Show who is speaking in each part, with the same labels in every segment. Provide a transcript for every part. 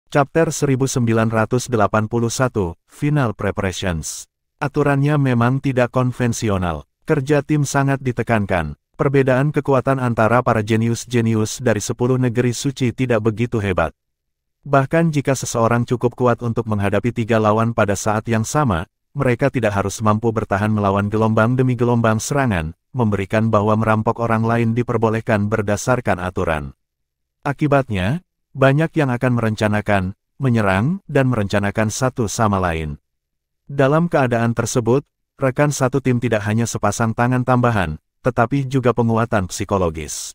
Speaker 1: Chapter 1981, Final Preparations. Aturannya memang tidak konvensional. Kerja tim sangat ditekankan. Perbedaan kekuatan antara para jenius-jenius dari 10 negeri suci tidak begitu hebat. Bahkan jika seseorang cukup kuat untuk menghadapi 3 lawan pada saat yang sama, mereka tidak harus mampu bertahan melawan gelombang demi gelombang serangan, memberikan bahwa merampok orang lain diperbolehkan berdasarkan aturan. Akibatnya, banyak yang akan merencanakan, menyerang, dan merencanakan satu sama lain. Dalam keadaan tersebut, rekan satu tim tidak hanya sepasang tangan tambahan, tetapi juga penguatan psikologis.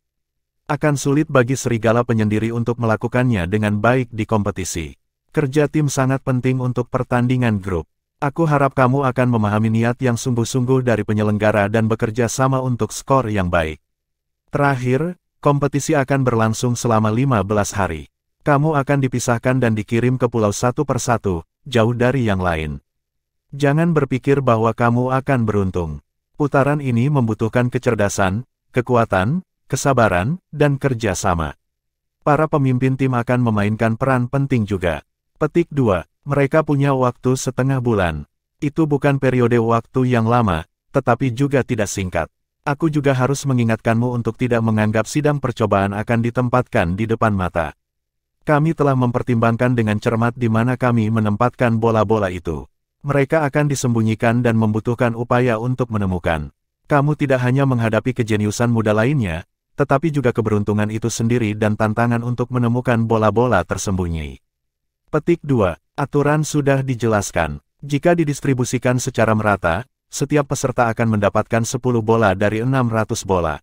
Speaker 1: Akan sulit bagi serigala penyendiri untuk melakukannya dengan baik di kompetisi. Kerja tim sangat penting untuk pertandingan grup. Aku harap kamu akan memahami niat yang sungguh-sungguh dari penyelenggara dan bekerja sama untuk skor yang baik. Terakhir, kompetisi akan berlangsung selama 15 hari. Kamu akan dipisahkan dan dikirim ke pulau satu persatu, jauh dari yang lain. Jangan berpikir bahwa kamu akan beruntung. Putaran ini membutuhkan kecerdasan, kekuatan, kesabaran, dan kerja sama. Para pemimpin tim akan memainkan peran penting juga. Petik 2. Mereka punya waktu setengah bulan. Itu bukan periode waktu yang lama, tetapi juga tidak singkat. Aku juga harus mengingatkanmu untuk tidak menganggap sidang percobaan akan ditempatkan di depan mata. Kami telah mempertimbangkan dengan cermat di mana kami menempatkan bola-bola itu. Mereka akan disembunyikan dan membutuhkan upaya untuk menemukan. Kamu tidak hanya menghadapi kejeniusan muda lainnya, tetapi juga keberuntungan itu sendiri dan tantangan untuk menemukan bola-bola tersembunyi. Petik 2. Aturan sudah dijelaskan. Jika didistribusikan secara merata, setiap peserta akan mendapatkan 10 bola dari 600 bola.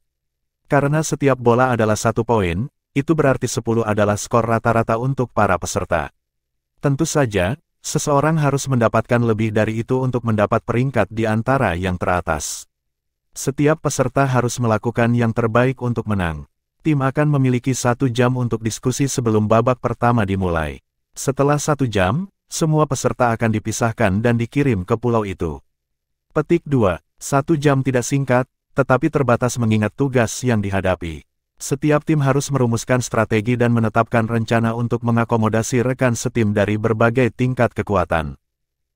Speaker 1: Karena setiap bola adalah 1 poin, itu berarti 10 adalah skor rata-rata untuk para peserta. Tentu saja, seseorang harus mendapatkan lebih dari itu untuk mendapat peringkat di antara yang teratas. Setiap peserta harus melakukan yang terbaik untuk menang. Tim akan memiliki 1 jam untuk diskusi sebelum babak pertama dimulai. Setelah 1 jam, semua peserta akan dipisahkan dan dikirim ke pulau itu. Petik 2. 1 jam tidak singkat, tetapi terbatas mengingat tugas yang dihadapi. Setiap tim harus merumuskan strategi dan menetapkan rencana untuk mengakomodasi rekan setim dari berbagai tingkat kekuatan.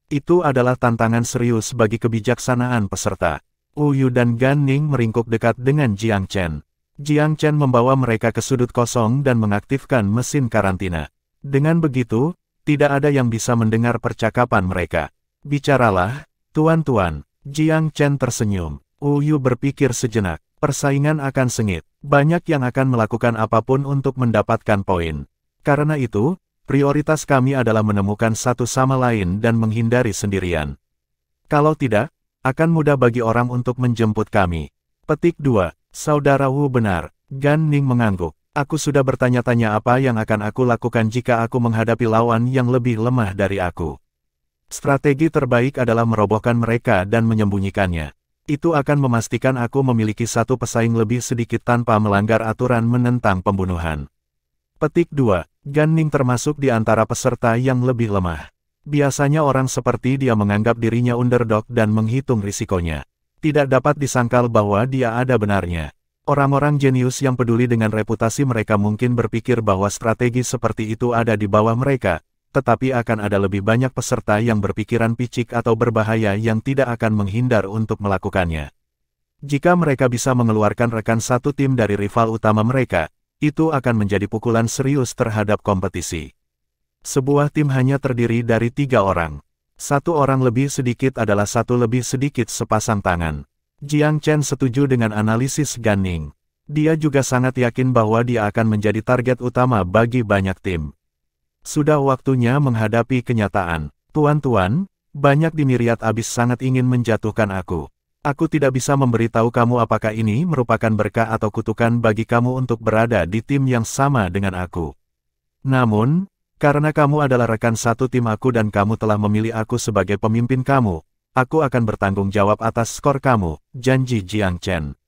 Speaker 1: Itu adalah tantangan serius bagi kebijaksanaan peserta. Wu Yu dan Gan Ning meringkuk dekat dengan Jiang Chen. Jiang Chen membawa mereka ke sudut kosong dan mengaktifkan mesin karantina. Dengan begitu, tidak ada yang bisa mendengar percakapan mereka. Bicaralah, tuan-tuan. Jiang Chen tersenyum. Wu Yu berpikir sejenak. Persaingan akan sengit. Banyak yang akan melakukan apapun untuk mendapatkan poin. Karena itu, prioritas kami adalah menemukan satu sama lain dan menghindari sendirian. Kalau tidak, akan mudah bagi orang untuk menjemput kami. Petik 2. Saudara Wu benar. Gan Ning mengangguk. Aku sudah bertanya-tanya apa yang akan aku lakukan jika aku menghadapi lawan yang lebih lemah dari aku. Strategi terbaik adalah merobohkan mereka dan menyembunyikannya. Itu akan memastikan aku memiliki satu pesaing lebih sedikit tanpa melanggar aturan menentang pembunuhan. Petik 2. Gan Ning termasuk di antara peserta yang lebih lemah. Biasanya orang seperti dia menganggap dirinya underdog dan menghitung risikonya. Tidak dapat disangkal bahwa dia ada benarnya. Orang-orang jenius yang peduli dengan reputasi mereka mungkin berpikir bahwa strategi seperti itu ada di bawah mereka, tetapi akan ada lebih banyak peserta yang berpikiran picik atau berbahaya yang tidak akan menghindar untuk melakukannya. Jika mereka bisa mengeluarkan rekan satu tim dari rival utama mereka, itu akan menjadi pukulan serius terhadap kompetisi. Sebuah tim hanya terdiri dari 3 orang. 1 orang lebih sedikit adalah 1 lebih sedikit sepasang tangan. Jiang Chen setuju dengan analisis Gan Ning. Dia juga sangat yakin bahwa dia akan menjadi target utama bagi banyak tim. Sudah waktunya menghadapi kenyataan. Tuan-tuan, banyak di Myriad Abyss sangat ingin menjatuhkan aku. Aku tidak bisa memberitahu kamu apakah ini merupakan berkah atau kutukan bagi kamu untuk berada di tim yang sama dengan aku. Namun, karena kamu adalah rekan satu tim aku dan kamu telah memilih aku sebagai pemimpin kamu, aku akan bertanggung jawab atas skor kamu, janji Jiang Chen.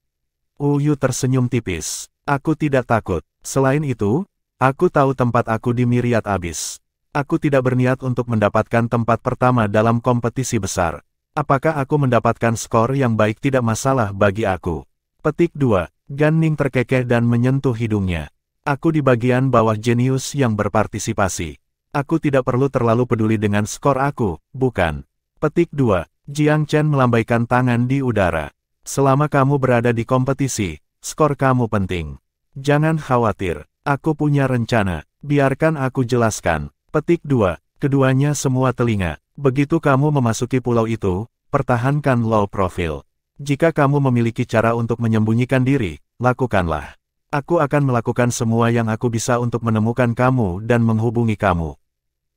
Speaker 1: Wu Yu tersenyum tipis. Aku tidak takut. Selain itu, aku tahu tempat aku di Myriad Abyss. Aku tidak berniat untuk mendapatkan tempat pertama dalam kompetisi besar. Apakah aku mendapatkan skor yang baik tidak masalah bagi aku. Petik 2. Gan Ning terkekeh dan menyentuh hidungnya. Aku di bagian bawah jenius yang berpartisipasi. Aku tidak perlu terlalu peduli dengan skor aku, bukan? Petik 2. Jiang Chen melambaikan tangan di udara. Selama kamu berada di kompetisi, skor kamu penting. Jangan khawatir, aku punya rencana, biarkan aku jelaskan. Petik 2. Keduanya semua telinga. Begitu kamu memasuki pulau itu, pertahankan low profile. Jika kamu memiliki cara untuk menyembunyikan diri, lakukanlah. Aku akan melakukan semua yang aku bisa untuk menemukan kamu dan menghubungi kamu.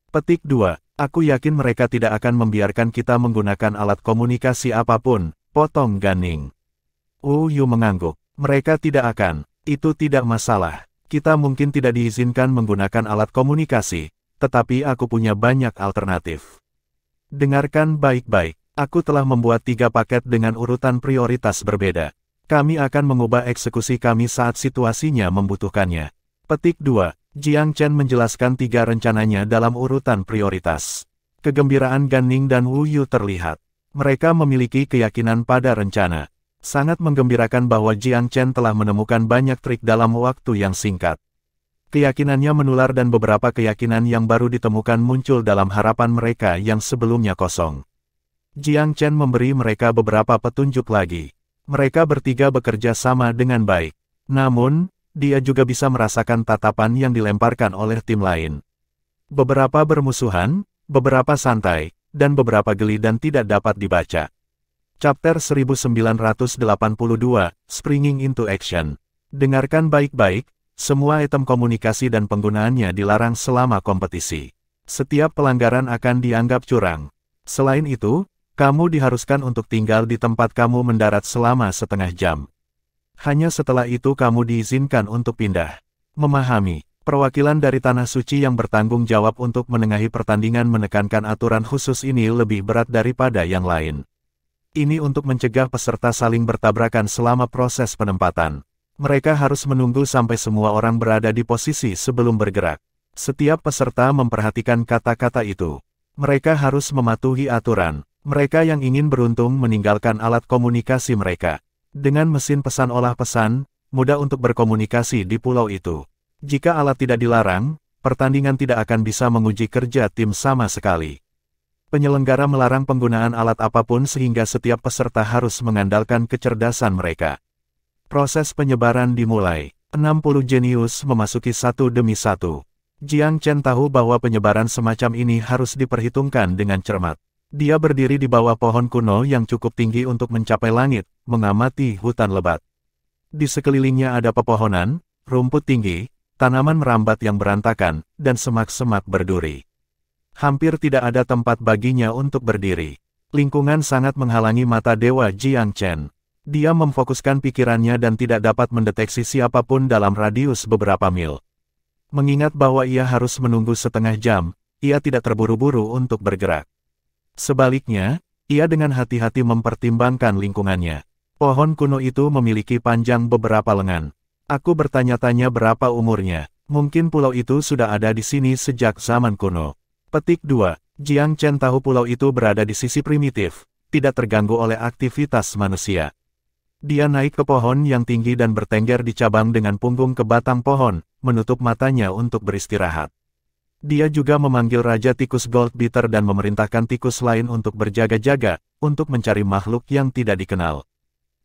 Speaker 1: Petik 2. Aku yakin mereka tidak akan membiarkan kita menggunakan alat komunikasi apapun, potong Gan Ning. Wu Yu mengangguk. Mereka tidak akan. Itu tidak masalah. Kita mungkin tidak diizinkan menggunakan alat komunikasi, tetapi aku punya banyak alternatif. Dengarkan baik-baik, aku telah membuat 3 paket dengan urutan prioritas berbeda. Kami akan mengubah eksekusi kami saat situasinya membutuhkannya. Petik 2. Jiang Chen menjelaskan 3 rencananya dalam urutan prioritas. Kegembiraan Gan Ning dan Wu Yu terlihat. Mereka memiliki keyakinan pada rencana. Sangat menggembirakan bahwa Jiang Chen telah menemukan banyak trik dalam waktu yang singkat. Keyakinannya menular dan beberapa keyakinan yang baru ditemukan muncul dalam harapan mereka yang sebelumnya kosong. Jiang Chen memberi mereka beberapa petunjuk lagi. Mereka bertiga bekerja sama dengan baik. Namun, dia juga bisa merasakan tatapan yang dilemparkan oleh tim lain. Beberapa bermusuhan, beberapa santai, dan beberapa geli dan tidak dapat dibaca. Chapter 1982, Springing into Action. Dengarkan baik-baik. Semua item komunikasi dan penggunaannya dilarang selama kompetisi. Setiap pelanggaran akan dianggap curang. Selain itu, kamu diharuskan untuk tinggal di tempat kamu mendarat selama setengah jam. Hanya setelah itu kamu diizinkan untuk pindah. Memahami, perwakilan dari Tanah Suci yang bertanggung jawab untuk menengahi pertandingan menekankan aturan khusus ini lebih berat daripada yang lain. Ini untuk mencegah peserta saling bertabrakan selama proses penempatan. Mereka harus menunggu sampai semua orang berada di posisi sebelum bergerak. Setiap peserta memperhatikan kata-kata itu. Mereka harus mematuhi aturan. Mereka yang ingin beruntung meninggalkan alat komunikasi mereka. Dengan mesin pesan olah pesan, mudah untuk berkomunikasi di pulau itu. Jika alat tidak dilarang, pertandingan tidak akan bisa menguji kerja tim sama sekali. Penyelenggara melarang penggunaan alat apapun sehingga setiap peserta harus mengandalkan kecerdasan mereka. Proses penyebaran dimulai. 60 jenius memasuki satu demi satu. Jiang Chen tahu bahwa penyebaran semacam ini harus diperhitungkan dengan cermat. Dia berdiri di bawah pohon kuno yang cukup tinggi untuk mencapai langit, mengamati hutan lebat. Di sekelilingnya ada pepohonan, rumput tinggi, tanaman merambat yang berantakan, dan semak-semak berduri. Hampir tidak ada tempat baginya untuk berdiri. Lingkungan sangat menghalangi mata Dewa Jiang Chen. Dia memfokuskan pikirannya dan tidak dapat mendeteksi siapapun dalam radius beberapa mil. Mengingat bahwa ia harus menunggu setengah jam, ia tidak terburu-buru untuk bergerak. Sebaliknya, ia dengan hati-hati mempertimbangkan lingkungannya. Pohon kuno itu memiliki panjang beberapa lengan. Aku bertanya-tanya berapa umurnya. Mungkin pulau itu sudah ada di sini sejak zaman kuno. Petik 2. Jiang Chen tahu pulau itu berada di sisi primitif, tidak terganggu oleh aktivitas manusia. Dia naik ke pohon yang tinggi dan bertengger di cabang dengan punggung ke batang pohon, menutup matanya untuk beristirahat. Dia juga memanggil Raja Tikus Goldbeater dan memerintahkan tikus lain untuk berjaga-jaga, untuk mencari makhluk yang tidak dikenal.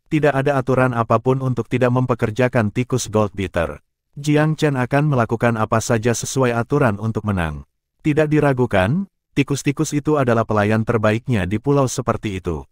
Speaker 1: Tidak ada aturan apapun untuk tidak mempekerjakan tikus Goldbeater. Jiang Chen akan melakukan apa saja sesuai aturan untuk menang. Tidak diragukan, tikus-tikus itu adalah pelayan terbaiknya di pulau seperti itu.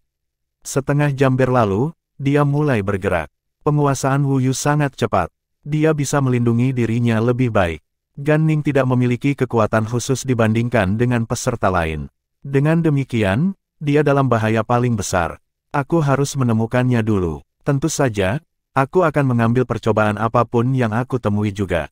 Speaker 1: Setengah jam berlalu, dia mulai bergerak. Penguasaan Wu Yu sangat cepat. Dia bisa melindungi dirinya lebih baik. Gan Ning tidak memiliki kekuatan khusus dibandingkan dengan peserta lain. Dengan demikian, dia dalam bahaya paling besar. Aku harus menemukannya dulu. Tentu saja, aku akan mengambil percobaan apapun yang aku temui juga.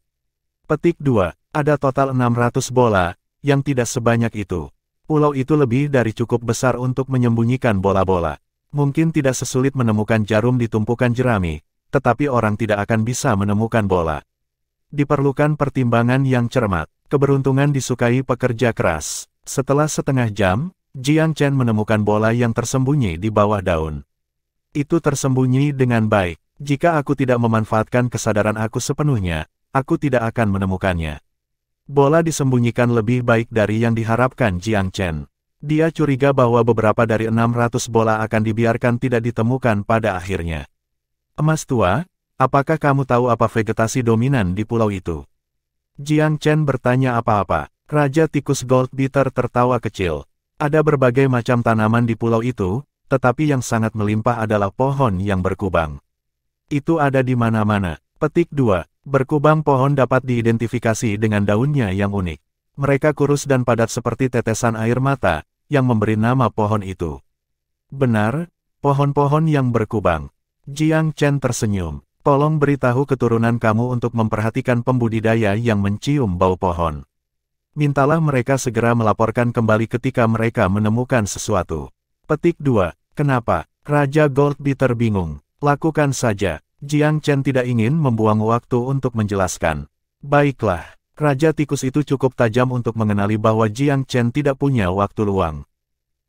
Speaker 1: Petik 2. Ada total 600 bola, yang tidak sebanyak itu. Pulau itu lebih dari cukup besar untuk menyembunyikan bola-bola. Mungkin tidak sesulit menemukan jarum di tumpukan jerami, tetapi orang tidak akan bisa menemukan bola. Diperlukan pertimbangan yang cermat. Keberuntungan disukai pekerja keras. Setelah setengah jam, Jiang Chen menemukan bola yang tersembunyi di bawah daun. Itu tersembunyi dengan baik. Jika aku tidak memanfaatkan kesadaran aku sepenuhnya, aku tidak akan menemukannya. Bola disembunyikan lebih baik dari yang diharapkan Jiang Chen. Dia curiga bahwa beberapa dari 600 bola akan dibiarkan tidak ditemukan pada akhirnya. Emas tua, apakah kamu tahu apa vegetasi dominan di pulau itu? Jiang Chen bertanya apa-apa. Raja Tikus Gold Beater tertawa kecil. Ada berbagai macam tanaman di pulau itu, tetapi yang sangat melimpah adalah pohon yang berkubang. Itu ada di mana-mana. Petik 2. Berkubang pohon dapat diidentifikasi dengan daunnya yang unik. Mereka kurus dan padat seperti tetesan air mata, yang memberi nama pohon itu. Benar, pohon-pohon yang berkubang. Jiang Chen tersenyum. Tolong beritahu keturunan kamu untuk memperhatikan pembudidaya yang mencium bau pohon. Mintalah mereka segera melaporkan kembali ketika mereka menemukan sesuatu. Petik 2. Kenapa? Raja Gold Beater bingung. Lakukan saja. Jiang Chen tidak ingin membuang waktu untuk menjelaskan. Baiklah. Raja Tikus itu cukup tajam untuk mengenali bahwa Jiang Chen tidak punya waktu luang.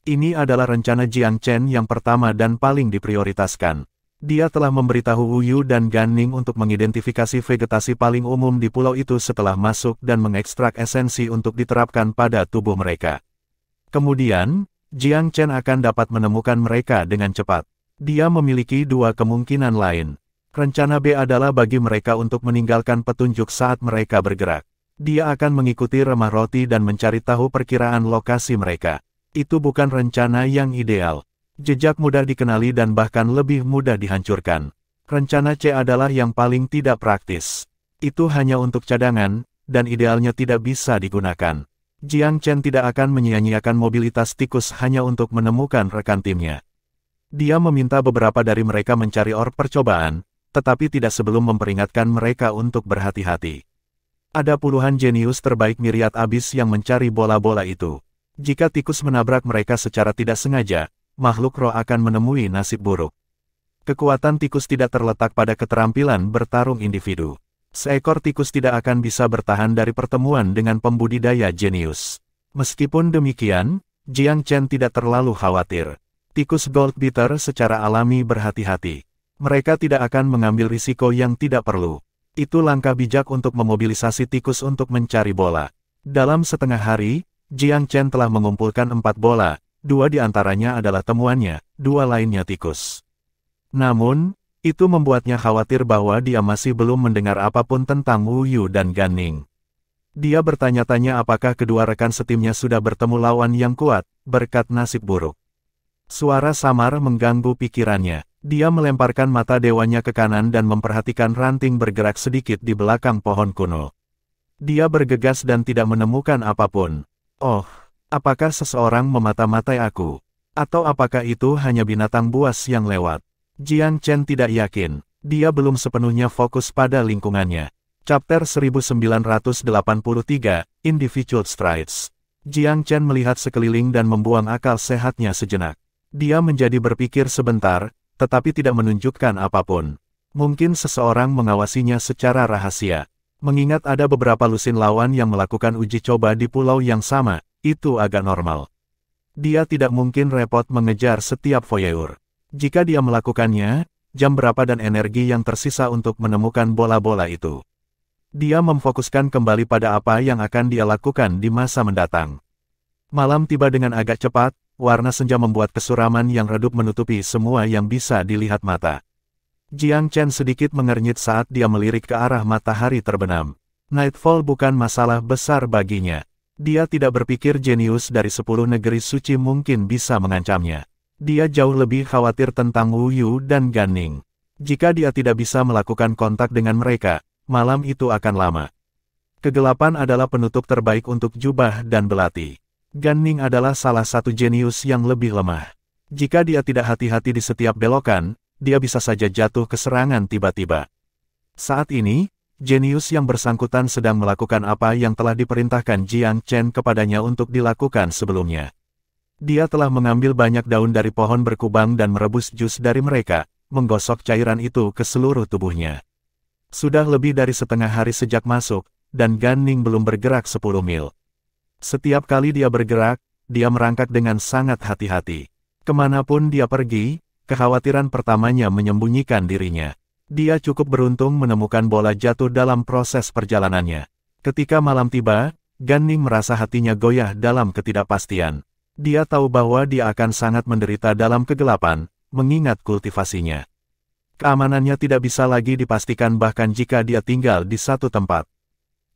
Speaker 1: Ini adalah rencana Jiang Chen yang pertama dan paling diprioritaskan. Dia telah memberitahu Wu Yu dan Gan Ning untuk mengidentifikasi vegetasi paling umum di pulau itu setelah masuk dan mengekstrak esensi untuk diterapkan pada tubuh mereka. Kemudian, Jiang Chen akan dapat menemukan mereka dengan cepat. Dia memiliki dua kemungkinan lain. Rencana B adalah bagi mereka untuk meninggalkan petunjuk saat mereka bergerak. Dia akan mengikuti remah roti dan mencari tahu perkiraan lokasi mereka. Itu bukan rencana yang ideal. Jejak mudah dikenali dan bahkan lebih mudah dihancurkan. Rencana C adalah yang paling tidak praktis. Itu hanya untuk cadangan, dan idealnya tidak bisa digunakan. Jiang Chen tidak akan menyia-nyiakan mobilitas tikus hanya untuk menemukan rekan timnya. Dia meminta beberapa dari mereka mencari orb percobaan, tetapi tidak sebelum memperingatkan mereka untuk berhati-hati. Ada puluhan jenius terbaik Myriad Abyss yang mencari bola-bola itu. Jika tikus menabrak mereka secara tidak sengaja, makhluk roh akan menemui nasib buruk. Kekuatan tikus tidak terletak pada keterampilan bertarung individu. Seekor tikus tidak akan bisa bertahan dari pertemuan dengan pembudidaya jenius. Meskipun demikian, Jiang Chen tidak terlalu khawatir. Tikus Gold Beater secara alami berhati-hati. Mereka tidak akan mengambil risiko yang tidak perlu. Itu langkah bijak untuk memobilisasi tikus untuk mencari bola. Dalam setengah hari, Jiang Chen telah mengumpulkan 4 bola, 2 di antaranya adalah temuannya, 2 lainnya tikus. Namun, itu membuatnya khawatir bahwa dia masih belum mendengar apapun tentang Wu Yu dan Gan Ning. Dia bertanya-tanya apakah kedua rekan setimnya sudah bertemu lawan yang kuat, berkat nasib buruk. Suara samar mengganggu pikirannya. Dia melemparkan mata dewanya ke kanan dan memperhatikan ranting bergerak sedikit di belakang pohon kuno. Dia bergegas dan tidak menemukan apapun. Oh, apakah seseorang memata-matai aku? Atau apakah itu hanya binatang buas yang lewat? Jiang Chen tidak yakin. Dia belum sepenuhnya fokus pada lingkungannya. Chapter 1983, Individual Strides. Jiang Chen melihat sekeliling dan membuang akal sehatnya sejenak. Dia menjadi berpikir sebentar, tetapi tidak menunjukkan apapun. Mungkin seseorang mengawasinya secara rahasia. Mengingat ada beberapa lusin lawan yang melakukan uji coba di pulau yang sama, itu agak normal. Dia tidak mungkin repot mengejar setiap voyeur. Jika dia melakukannya, jam berapa dan energi yang tersisa untuk menemukan bola-bola itu. Dia memfokuskan kembali pada apa yang akan dia lakukan di masa mendatang. Malam tiba dengan agak cepat. Warna senja membuat kesuraman yang redup menutupi semua yang bisa dilihat mata. Jiang Chen sedikit mengernyit saat dia melirik ke arah matahari terbenam. Nightfall bukan masalah besar baginya. Dia tidak berpikir jenius dari 10 negeri suci mungkin bisa mengancamnya. Dia jauh lebih khawatir tentang Wu Yu dan Gan Ning. Jika dia tidak bisa melakukan kontak dengan mereka, malam itu akan lama. Kegelapan adalah penutup terbaik untuk jubah dan belati. Gan Ning adalah salah satu jenius yang lebih lemah. Jika dia tidak hati-hati di setiap belokan, dia bisa saja jatuh ke serangan tiba-tiba. Saat ini, jenius yang bersangkutan sedang melakukan apa yang telah diperintahkan Jiang Chen kepadanya untuk dilakukan sebelumnya. Dia telah mengambil banyak daun dari pohon berkubang dan merebus jus dari mereka, menggosok cairan itu ke seluruh tubuhnya. Sudah lebih dari setengah hari sejak masuk, dan Gan Ning belum bergerak 10 mil. Setiap kali dia bergerak, dia merangkak dengan sangat hati-hati. Kemanapun dia pergi, kekhawatiran pertamanya menyembunyikan dirinya. Dia cukup beruntung menemukan bola jatuh dalam proses perjalanannya. Ketika malam tiba, Gan Ning merasa hatinya goyah dalam ketidakpastian. Dia tahu bahwa dia akan sangat menderita dalam kegelapan, mengingat kultivasinya. Keamanannya tidak bisa lagi dipastikan bahkan jika dia tinggal di satu tempat.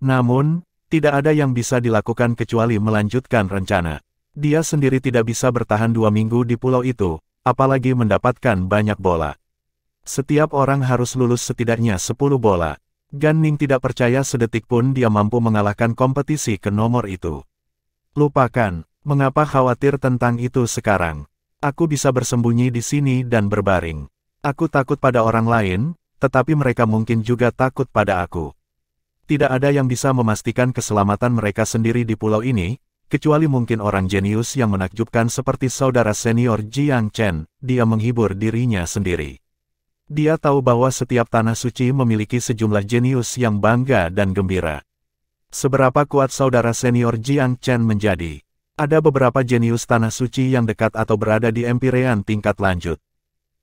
Speaker 1: Namun, tidak ada yang bisa dilakukan kecuali melanjutkan rencana. Dia sendiri tidak bisa bertahan 2 minggu di pulau itu, apalagi mendapatkan banyak bola. Setiap orang harus lulus setidaknya 10 bola. Gan Ning tidak percaya sedetik pun dia mampu mengalahkan kompetisi ke nomor itu. Lupakan, mengapa khawatir tentang itu sekarang? Aku bisa bersembunyi di sini dan berbaring. Aku takut pada orang lain, tetapi mereka mungkin juga takut pada aku. Tidak ada yang bisa memastikan keselamatan mereka sendiri di pulau ini, kecuali mungkin orang jenius yang menakjubkan seperti saudara senior Jiang Chen. Dia menghibur dirinya sendiri. Dia tahu bahwa setiap tanah suci memiliki sejumlah jenius yang bangga dan gembira. Seberapa kuat saudara senior Jiang Chen menjadi? Ada beberapa jenius tanah suci yang dekat atau berada di empirean tingkat lanjut.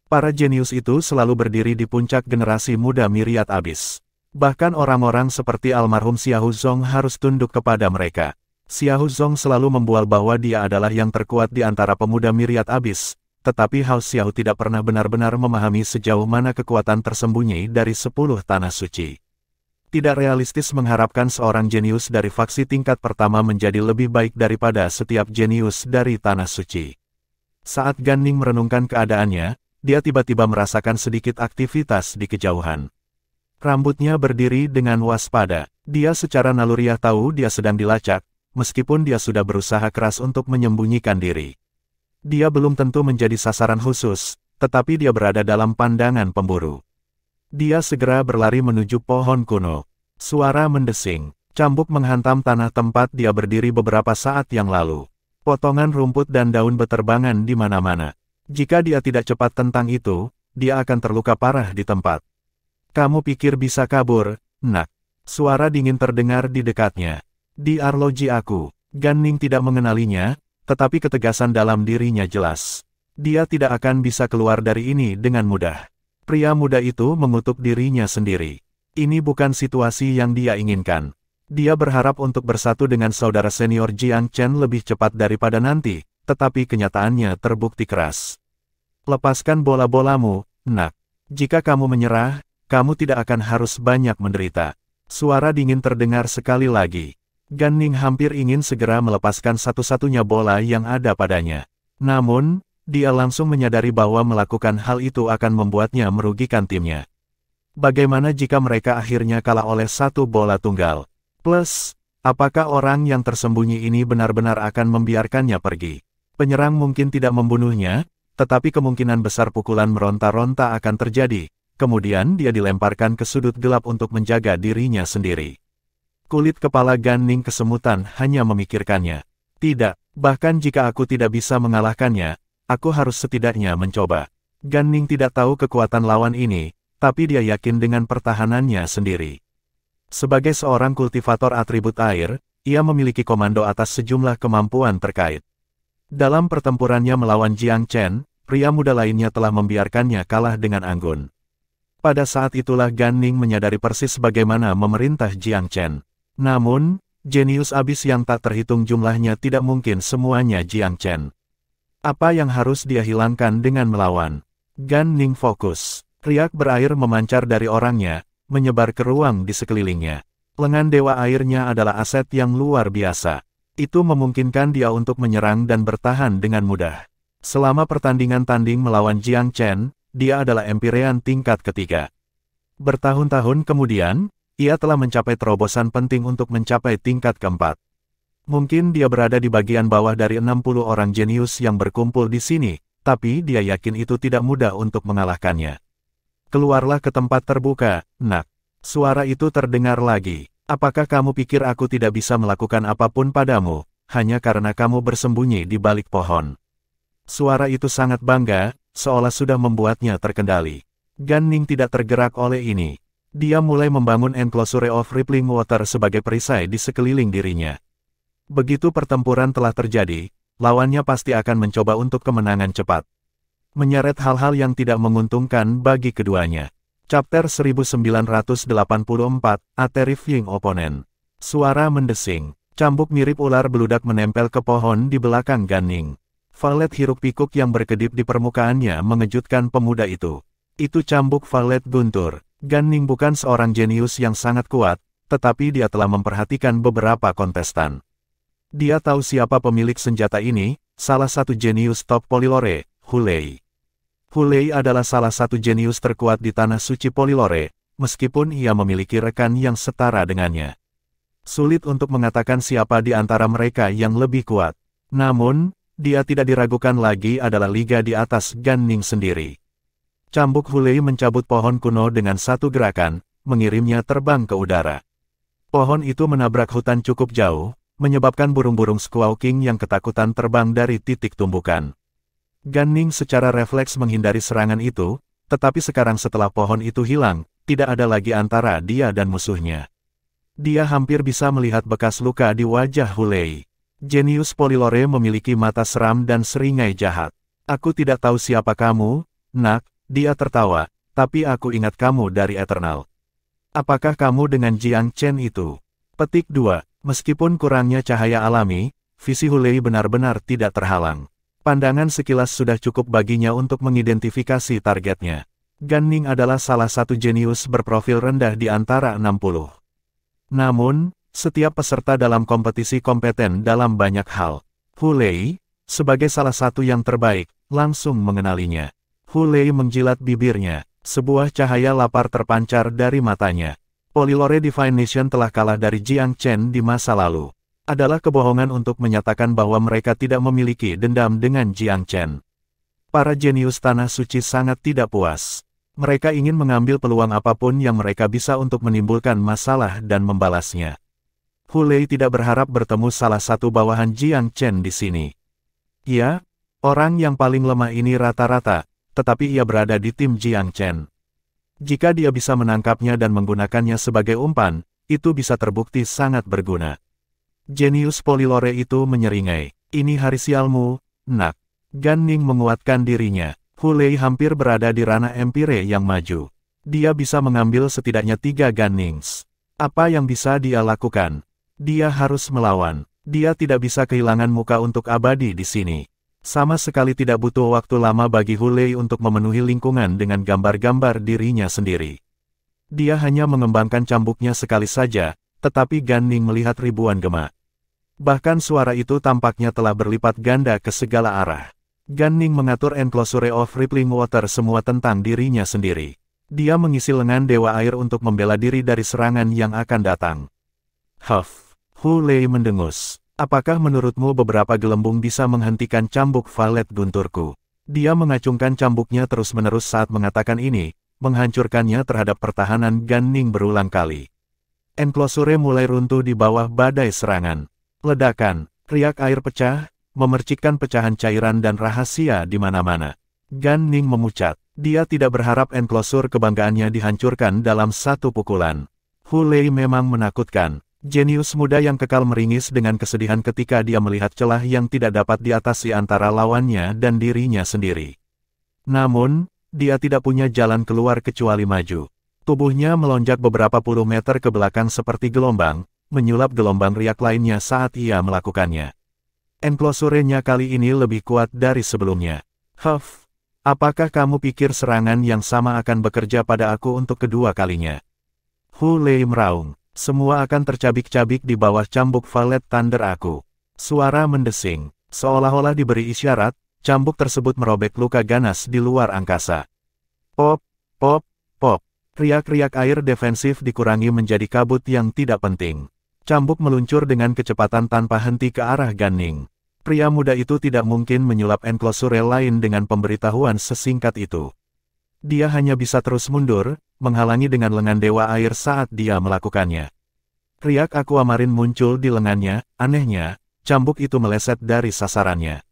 Speaker 1: Para jenius itu selalu berdiri di puncak generasi muda Myriad Abyss. Bahkan orang-orang seperti almarhum Xiahou Zong harus tunduk kepada mereka. Xiahou Zong selalu membual bahwa dia adalah yang terkuat di antara pemuda Myriad Abyss, tetapi Hao Xiao tidak pernah benar-benar memahami sejauh mana kekuatan tersembunyi dari 10 tanah suci. Tidak realistis mengharapkan seorang jenius dari faksi tingkat pertama menjadi lebih baik daripada setiap jenius dari tanah suci. Saat Gan Ning merenungkan keadaannya, dia tiba-tiba merasakan sedikit aktivitas di kejauhan. Rambutnya berdiri dengan waspada. Dia secara naluriah tahu dia sedang dilacak, meskipun dia sudah berusaha keras untuk menyembunyikan diri. Dia belum tentu menjadi sasaran khusus, tetapi dia berada dalam pandangan pemburu. Dia segera berlari menuju pohon kuno. Suara mendesing, cambuk menghantam tanah tempat dia berdiri beberapa saat yang lalu. Potongan rumput dan daun beterbangan di mana-mana. Jika dia tidak cepat tentang itu, dia akan terluka parah di tempat. Kamu pikir bisa kabur, nak? Suara dingin terdengar di dekatnya. Di arloji aku. Gan Ning tidak mengenalinya, tetapi ketegasan dalam dirinya jelas. Dia tidak akan bisa keluar dari ini dengan mudah. Pria muda itu mengutuk dirinya sendiri. Ini bukan situasi yang dia inginkan. Dia berharap untuk bersatu dengan saudara senior Jiang Chen lebih cepat daripada nanti, tetapi kenyataannya terbukti keras. Lepaskan bola-bolamu, nak. Jika kamu menyerah, kamu tidak akan harus banyak menderita. Suara dingin terdengar sekali lagi. Gan Ning hampir ingin segera melepaskan satu-satunya bola yang ada padanya. Namun, dia langsung menyadari bahwa melakukan hal itu akan membuatnya merugikan timnya. Bagaimana jika mereka akhirnya kalah oleh 1 bola tunggal? Plus, apakah orang yang tersembunyi ini benar-benar akan membiarkannya pergi? Penyerang mungkin tidak membunuhnya, tetapi kemungkinan besar pukulan meronta-ronta akan terjadi. Kemudian dia dilemparkan ke sudut gelap untuk menjaga dirinya sendiri. Kulit kepala Gan Ning kesemutan hanya memikirkannya. Tidak, bahkan jika aku tidak bisa mengalahkannya, aku harus setidaknya mencoba. Gan Ning tidak tahu kekuatan lawan ini, tapi dia yakin dengan pertahanannya sendiri. Sebagai seorang kultivator atribut air, ia memiliki komando atas sejumlah kemampuan terkait. Dalam pertempurannya melawan Jiang Chen, pria muda lainnya telah membiarkannya kalah dengan anggun. Pada saat itulah Gan Ning menyadari persis bagaimana memerintah Jiang Chen. Namun, jenius abis yang tak terhitung jumlahnya tidak mungkin semuanya Jiang Chen. Apa yang harus dia hilangkan dengan melawan? Gan Ning fokus. Riak berair memancar dari orangnya, menyebar ke ruang di sekelilingnya. Lengan dewa airnya adalah aset yang luar biasa. Itu memungkinkan dia untuk menyerang dan bertahan dengan mudah. Selama pertandingan tanding melawan Jiang Chen, dia adalah empirean tingkat ketiga. Bertahun-tahun kemudian, ia telah mencapai terobosan penting untuk mencapai tingkat keempat. Mungkin dia berada di bagian bawah dari 60 orang jenius yang berkumpul di sini, tapi dia yakin itu tidak mudah untuk mengalahkannya. Keluarlah ke tempat terbuka, nak. Suara itu terdengar lagi. Apakah kamu pikir aku tidak bisa melakukan apapun padamu, hanya karena kamu bersembunyi di balik pohon? Suara itu sangat bangga, seolah sudah membuatnya terkendali. Gan Ning tidak tergerak oleh ini. Dia mulai membangun enclosure of rippling water sebagai perisai di sekeliling dirinya. Begitu pertempuran telah terjadi, lawannya pasti akan mencoba untuk kemenangan cepat. Menyeret hal-hal yang tidak menguntungkan bagi keduanya. Chapter 1984, A Terrifying Opponent. Suara mendesing. Cambuk mirip ular beludak menempel ke pohon di belakang Gan Ning. Valet hiruk-pikuk yang berkedip di permukaannya mengejutkan pemuda itu. Itu cambuk valet guntur. Gan Ning bukan seorang jenius yang sangat kuat, tetapi dia telah memperhatikan beberapa kontestan. Dia tahu siapa pemilik senjata ini, salah satu jenius top Polylore, Hu Lei. Hu Lei adalah salah satu jenius terkuat di tanah suci Polylore, meskipun ia memiliki rekan yang setara dengannya. Sulit untuk mengatakan siapa di antara mereka yang lebih kuat. Namun, dia tidak diragukan lagi adalah liga di atas Gan Ning sendiri. Cambuk Hu Lei mencabut pohon kuno dengan satu gerakan, mengirimnya terbang ke udara. Pohon itu menabrak hutan cukup jauh, menyebabkan burung-burung squawking yang ketakutan terbang dari titik tumbukan. Gan Ning secara refleks menghindari serangan itu, tetapi sekarang setelah pohon itu hilang, tidak ada lagi antara dia dan musuhnya. Dia hampir bisa melihat bekas luka di wajah Hu Lei. Jenius Polylore memiliki mata seram dan seringai jahat. Aku tidak tahu siapa kamu, nak, dia tertawa, tapi aku ingat kamu dari Eternal. Apakah kamu dengan Jiang Chen itu? Petik 2. Meskipun kurangnya cahaya alami, visi Hu Lei benar-benar tidak terhalang. Pandangan sekilas sudah cukup baginya untuk mengidentifikasi targetnya. Gan Ning adalah salah satu jenius berprofil rendah di antara 60. Namun, setiap peserta dalam kompetisi kompeten dalam banyak hal. Hu Lei, sebagai salah satu yang terbaik, langsung mengenalinya. Hu Lei menjilat bibirnya, sebuah cahaya lapar terpancar dari matanya. Polylore Divine Nation telah kalah dari Jiang Chen di masa lalu. Adalah kebohongan untuk menyatakan bahwa mereka tidak memiliki dendam dengan Jiang Chen. Para jenius tanah suci sangat tidak puas. Mereka ingin mengambil peluang apapun yang mereka bisa untuk menimbulkan masalah dan membalasnya. Hu Lei tidak berharap bertemu salah satu bawahan Jiang Chen di sini. Ya, orang yang paling lemah ini rata-rata, tetapi ia berada di tim Jiang Chen. Jika dia bisa menangkapnya dan menggunakannya sebagai umpan, itu bisa terbukti sangat berguna. Jenius Polylore itu menyeringai. Ini hari sialmu, nak. Gan Ning menguatkan dirinya. Hu Lei hampir berada di ranah Empire yang maju. Dia bisa mengambil setidaknya 3 Gan Nings. Apa yang bisa dia lakukan? Dia harus melawan. Dia tidak bisa kehilangan muka untuk abadi di sini. Sama sekali tidak butuh waktu lama bagi Hu Lei untuk memenuhi lingkungan dengan gambar-gambar dirinya sendiri. Dia hanya mengembangkan cambuknya sekali saja, tetapi Gan Ning melihat ribuan gema. Bahkan suara itu tampaknya telah berlipat ganda ke segala arah. Gan Ning mengatur enclosure of rippling water semua tentang dirinya sendiri. Dia mengisi lengan Dewa Air untuk membela diri dari serangan yang akan datang. Huff. Hu Lei mendengus. Apakah menurutmu beberapa gelembung bisa menghentikan cambuk valet gunturku? Dia mengacungkan cambuknya terus-menerus saat mengatakan ini, menghancurkannya terhadap pertahanan Gan Ning berulang kali. Enclosure mulai runtuh di bawah badai serangan. Ledakan, riak air pecah, memercikkan pecahan cairan dan rahasia di mana-mana. Gan Ning memucat. Dia tidak berharap enclosure kebanggaannya dihancurkan dalam satu pukulan. Hu Lei memang menakutkan. Jenius muda yang kekal meringis dengan kesedihan ketika dia melihat celah yang tidak dapat diatasi antara lawannya dan dirinya sendiri. Namun, dia tidak punya jalan keluar kecuali maju. Tubuhnya melonjak beberapa puluh meter ke belakang seperti gelombang, menyulap gelombang riak lainnya saat ia melakukannya. Enclosure-nya kali ini lebih kuat dari sebelumnya. Huff, apakah kamu pikir serangan yang sama akan bekerja pada aku untuk kedua kalinya? Hu Lei meraung. Semua akan tercabik-cabik di bawah cambuk valet thunder aku. Suara mendesing. Seolah-olah diberi isyarat, cambuk tersebut merobek luka ganas di luar angkasa. Pop, pop, pop. Riak-riak air defensif dikurangi menjadi kabut yang tidak penting. Cambuk meluncur dengan kecepatan tanpa henti ke arah Gan Ning. Pria muda itu tidak mungkin menyulap enclosure lain dengan pemberitahuan sesingkat itu. Dia hanya bisa terus mundur, menghalangi dengan lengan Dewa Air saat dia melakukannya. Riak aquamarin muncul di lengannya, anehnya, cambuk itu meleset dari sasarannya.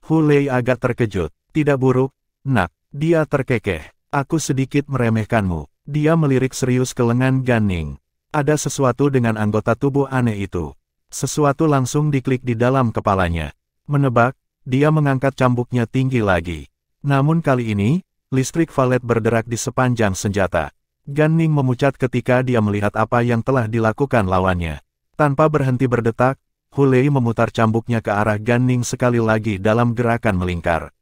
Speaker 1: Hu Lei agak terkejut. Tidak buruk, nak, dia terkekeh. Aku sedikit meremehkanmu. Dia melirik serius ke lengan Gan Ning. Ada sesuatu dengan anggota tubuh aneh itu. Sesuatu langsung diklik di dalam kepalanya. Menebak, dia mengangkat cambuknya tinggi lagi. Namun kali ini, listrik valet berderak di sepanjang senjata. Gan Ning memucat ketika dia melihat apa yang telah dilakukan lawannya. Tanpa berhenti berdetak, Hulei memutar cambuknya ke arah Gan Ning sekali lagi dalam gerakan melingkar.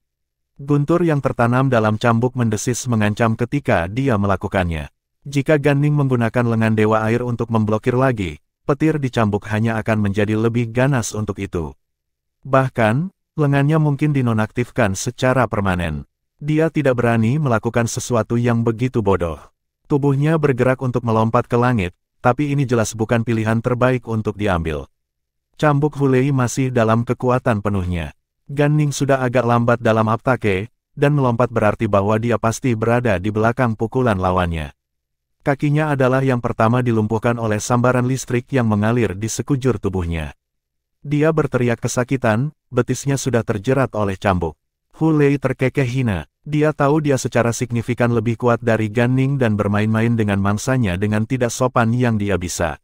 Speaker 1: Guntur yang tertanam dalam cambuk mendesis mengancam ketika dia melakukannya. Jika Gan Ning menggunakan lengan Dewa Air untuk memblokir lagi, petir di cambuk hanya akan menjadi lebih ganas untuk itu. Bahkan, lengannya mungkin dinonaktifkan secara permanen. Dia tidak berani melakukan sesuatu yang begitu bodoh. Tubuhnya bergerak untuk melompat ke langit, tapi ini jelas bukan pilihan terbaik untuk diambil. Cambuk Hulei masih dalam kekuatan penuhnya. Gan Ning sudah agak lambat dalam aptake, dan melompat berarti bahwa dia pasti berada di belakang pukulan lawannya. Kakinya adalah yang pertama dilumpuhkan oleh sambaran listrik yang mengalir di sekujur tubuhnya. Dia berteriak kesakitan, betisnya sudah terjerat oleh cambuk. Hulei terkekeh hina. Dia tahu dia secara signifikan lebih kuat dari Gan Ning dan bermain-main dengan mangsanya dengan tidak sopan yang dia bisa.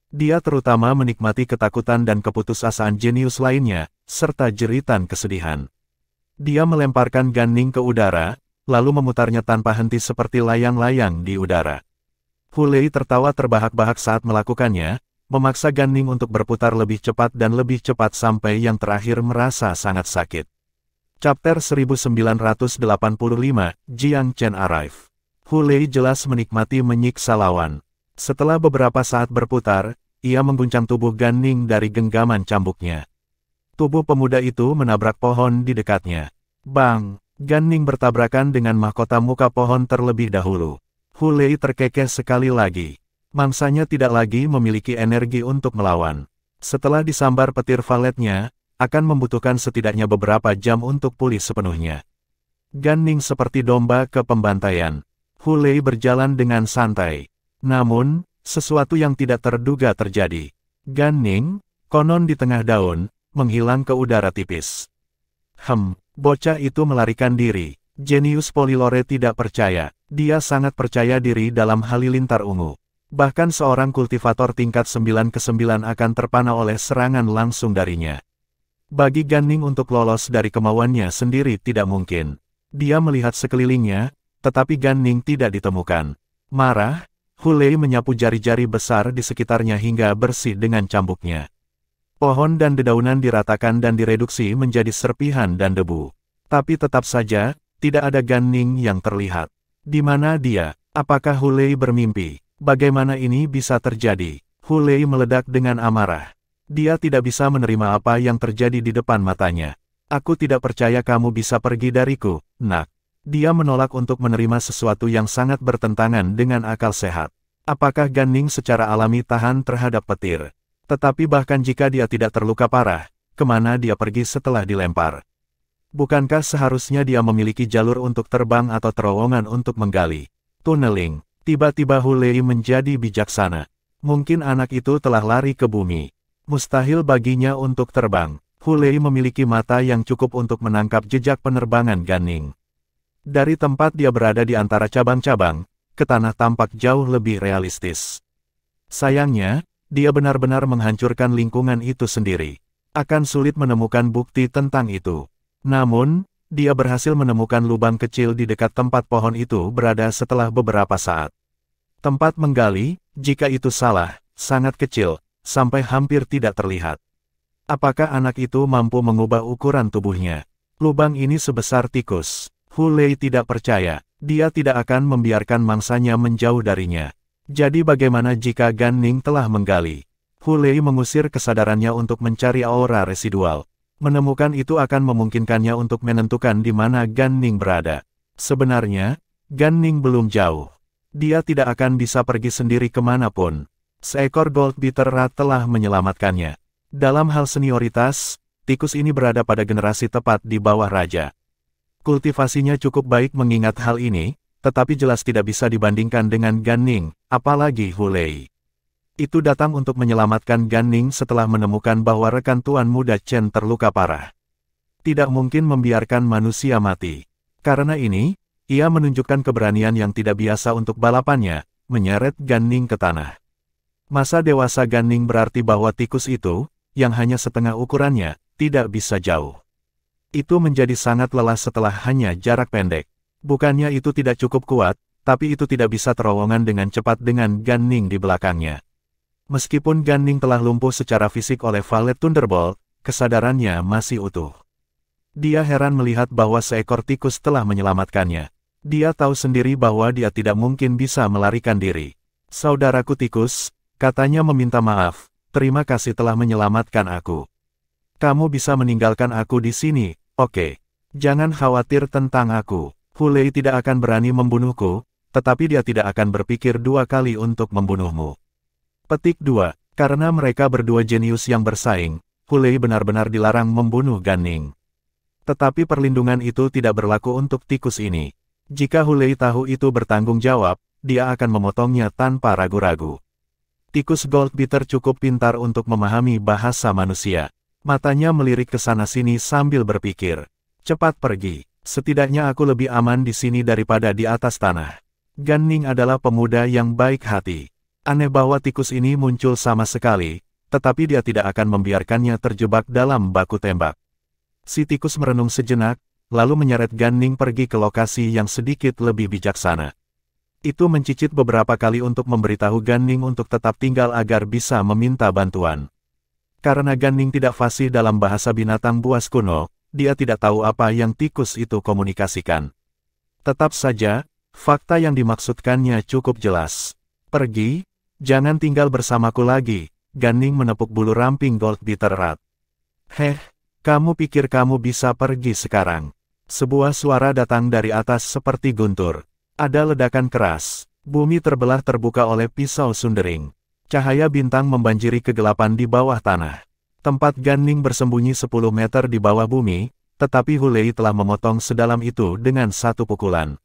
Speaker 1: Dia terutama menikmati ketakutan dan keputusasaan jenius lainnya, serta jeritan kesedihan. Dia melemparkan Gan Ning ke udara, lalu memutarnya tanpa henti seperti layang-layang di udara. Hulei tertawa terbahak-bahak saat melakukannya, memaksa Gan Ning untuk berputar lebih cepat dan lebih cepat sampai yang terakhir merasa sangat sakit. Chapter 1985, Jiang Chen Arrive. Hulei jelas menikmati menyiksa lawan. Setelah beberapa saat berputar, ia mengguncang tubuh Gan Ning dari genggaman cambuknya. Tubuh pemuda itu menabrak pohon di dekatnya. Bang! Gan Ning bertabrakan dengan mahkota muka pohon terlebih dahulu. Hulei terkekeh sekali lagi. Mangsanya tidak lagi memiliki energi untuk melawan. Setelah disambar petir valetnya, akan membutuhkan setidaknya beberapa jam untuk pulih sepenuhnya. Gan Ning seperti domba ke pembantaian. Hulei berjalan dengan santai. Namun, sesuatu yang tidak terduga terjadi. Gan Ning, konon di tengah daun, menghilang ke udara tipis. Bocah itu melarikan diri. Jenius Polilore tidak percaya. Dia sangat percaya diri dalam halilintar ungu. Bahkan seorang kultivator tingkat 9 ke 9 akan terpana oleh serangan langsung darinya. Bagi Gan Ning untuk lolos dari kemauannya sendiri tidak mungkin. Dia melihat sekelilingnya, tetapi Gan Ning tidak ditemukan. Marah, Hulei menyapu jari-jari besar di sekitarnya hingga bersih dengan cambuknya. Pohon dan dedaunan diratakan dan direduksi menjadi serpihan dan debu. Tapi tetap saja, tidak ada Gan Ning yang terlihat. Di mana dia? Apakah Hulei bermimpi? Bagaimana ini bisa terjadi? Hulei meledak dengan amarah. Dia tidak bisa menerima apa yang terjadi di depan matanya. Aku tidak percaya kamu bisa pergi dariku, nak. Dia menolak untuk menerima sesuatu yang sangat bertentangan dengan akal sehat. Apakah Gan Ning secara alami tahan terhadap petir? Tetapi bahkan jika dia tidak terluka parah, kemana dia pergi setelah dilempar? Bukankah seharusnya dia memiliki jalur untuk terbang atau terowongan untuk menggali? Tunneling. Tiba-tiba Hulei menjadi bijaksana. Mungkin anak itu telah lari ke bumi. Mustahil baginya untuk terbang. Hulei memiliki mata yang cukup untuk menangkap jejak penerbangan Gan Ning. Dari tempat dia berada di antara cabang-cabang, ke tanah tampak jauh lebih realistis. Sayangnya, dia benar-benar menghancurkan lingkungan itu sendiri. Akan sulit menemukan bukti tentang itu. Namun, dia berhasil menemukan lubang kecil di dekat tempat pohon itu berada setelah beberapa saat. Tempat menggali, jika itu salah, sangat kecil, sampai hampir tidak terlihat. Apakah anak itu mampu mengubah ukuran tubuhnya? Lubang ini sebesar tikus. Hulei tidak percaya. Dia tidak akan membiarkan mangsanya menjauh darinya. Jadi bagaimana jika Gan Ning telah menggali? Hulei mengusir kesadarannya untuk mencari aura residual. Menemukan itu akan memungkinkannya untuk menentukan di mana Gan Ning berada. Sebenarnya, Gan Ning belum jauh. Dia tidak akan bisa pergi sendiri kemanapun. Seekor Gold Beater Rat telah menyelamatkannya. Dalam hal senioritas, tikus ini berada pada generasi tepat di bawah raja. Kultivasinya cukup baik mengingat hal ini, tetapi jelas tidak bisa dibandingkan dengan Gan Ning, apalagi Hulei. Itu datang untuk menyelamatkan Gan Ning setelah menemukan bahwa rekan tuan muda Chen terluka parah. Tidak mungkin membiarkan manusia mati. Karena ini, ia menunjukkan keberanian yang tidak biasa untuk balapannya, menyeret Gan Ning ke tanah. Masa dewasa Gan Ning berarti bahwa tikus itu, yang hanya setengah ukurannya, tidak bisa jauh. Itu menjadi sangat lelah setelah hanya jarak pendek. Bukannya itu tidak cukup kuat, tapi itu tidak bisa terowongan dengan cepat dengan Gan Ning di belakangnya. Meskipun Gan Ning telah lumpuh secara fisik oleh Valet Thunderbolt, kesadarannya masih utuh. Dia heran melihat bahwa seekor tikus telah menyelamatkannya. Dia tahu sendiri bahwa dia tidak mungkin bisa melarikan diri. "Saudaraku tikus," katanya meminta maaf, "terima kasih telah menyelamatkan aku. Kamu bisa meninggalkan aku di sini, oke? Jangan khawatir tentang aku. Hulei tidak akan berani membunuhku, tetapi dia tidak akan berpikir dua kali untuk membunuhmu." Petik 2. Karena mereka berdua jenius yang bersaing, Hulei benar-benar dilarang membunuh Gan Ning. Tetapi perlindungan itu tidak berlaku untuk tikus ini. Jika Hulei tahu itu bertanggung jawab, dia akan memotongnya tanpa ragu-ragu. Tikus Goldbeater cukup pintar untuk memahami bahasa manusia. Matanya melirik ke sana-sini sambil berpikir, "Cepat pergi, setidaknya aku lebih aman di sini daripada di atas tanah." Gan Ning adalah pemuda yang baik hati. Aneh bahwa tikus ini muncul sama sekali, tetapi dia tidak akan membiarkannya terjebak dalam baku tembak. Si tikus merenung sejenak, lalu menyeret Gan Ning pergi ke lokasi yang sedikit lebih bijaksana. Itu mencicit beberapa kali untuk memberitahu Gan Ning untuk tetap tinggal agar bisa meminta bantuan. Karena Gan Ning tidak fasih dalam bahasa binatang buas kuno, dia tidak tahu apa yang tikus itu komunikasikan. Tetap saja, fakta yang dimaksudkannya cukup jelas. "Pergi, jangan tinggal bersamaku lagi," Gan Ning menepuk bulu ramping Goldbeater erat. "Heh, kamu pikir kamu bisa pergi sekarang?" Sebuah suara datang dari atas seperti guntur. Ada ledakan keras. Bumi terbelah terbuka oleh pisau sundering. Cahaya bintang membanjiri kegelapan di bawah tanah. Tempat Gan Ning bersembunyi 10 meter di bawah bumi, tetapi Hulei telah memotong sedalam itu dengan satu pukulan.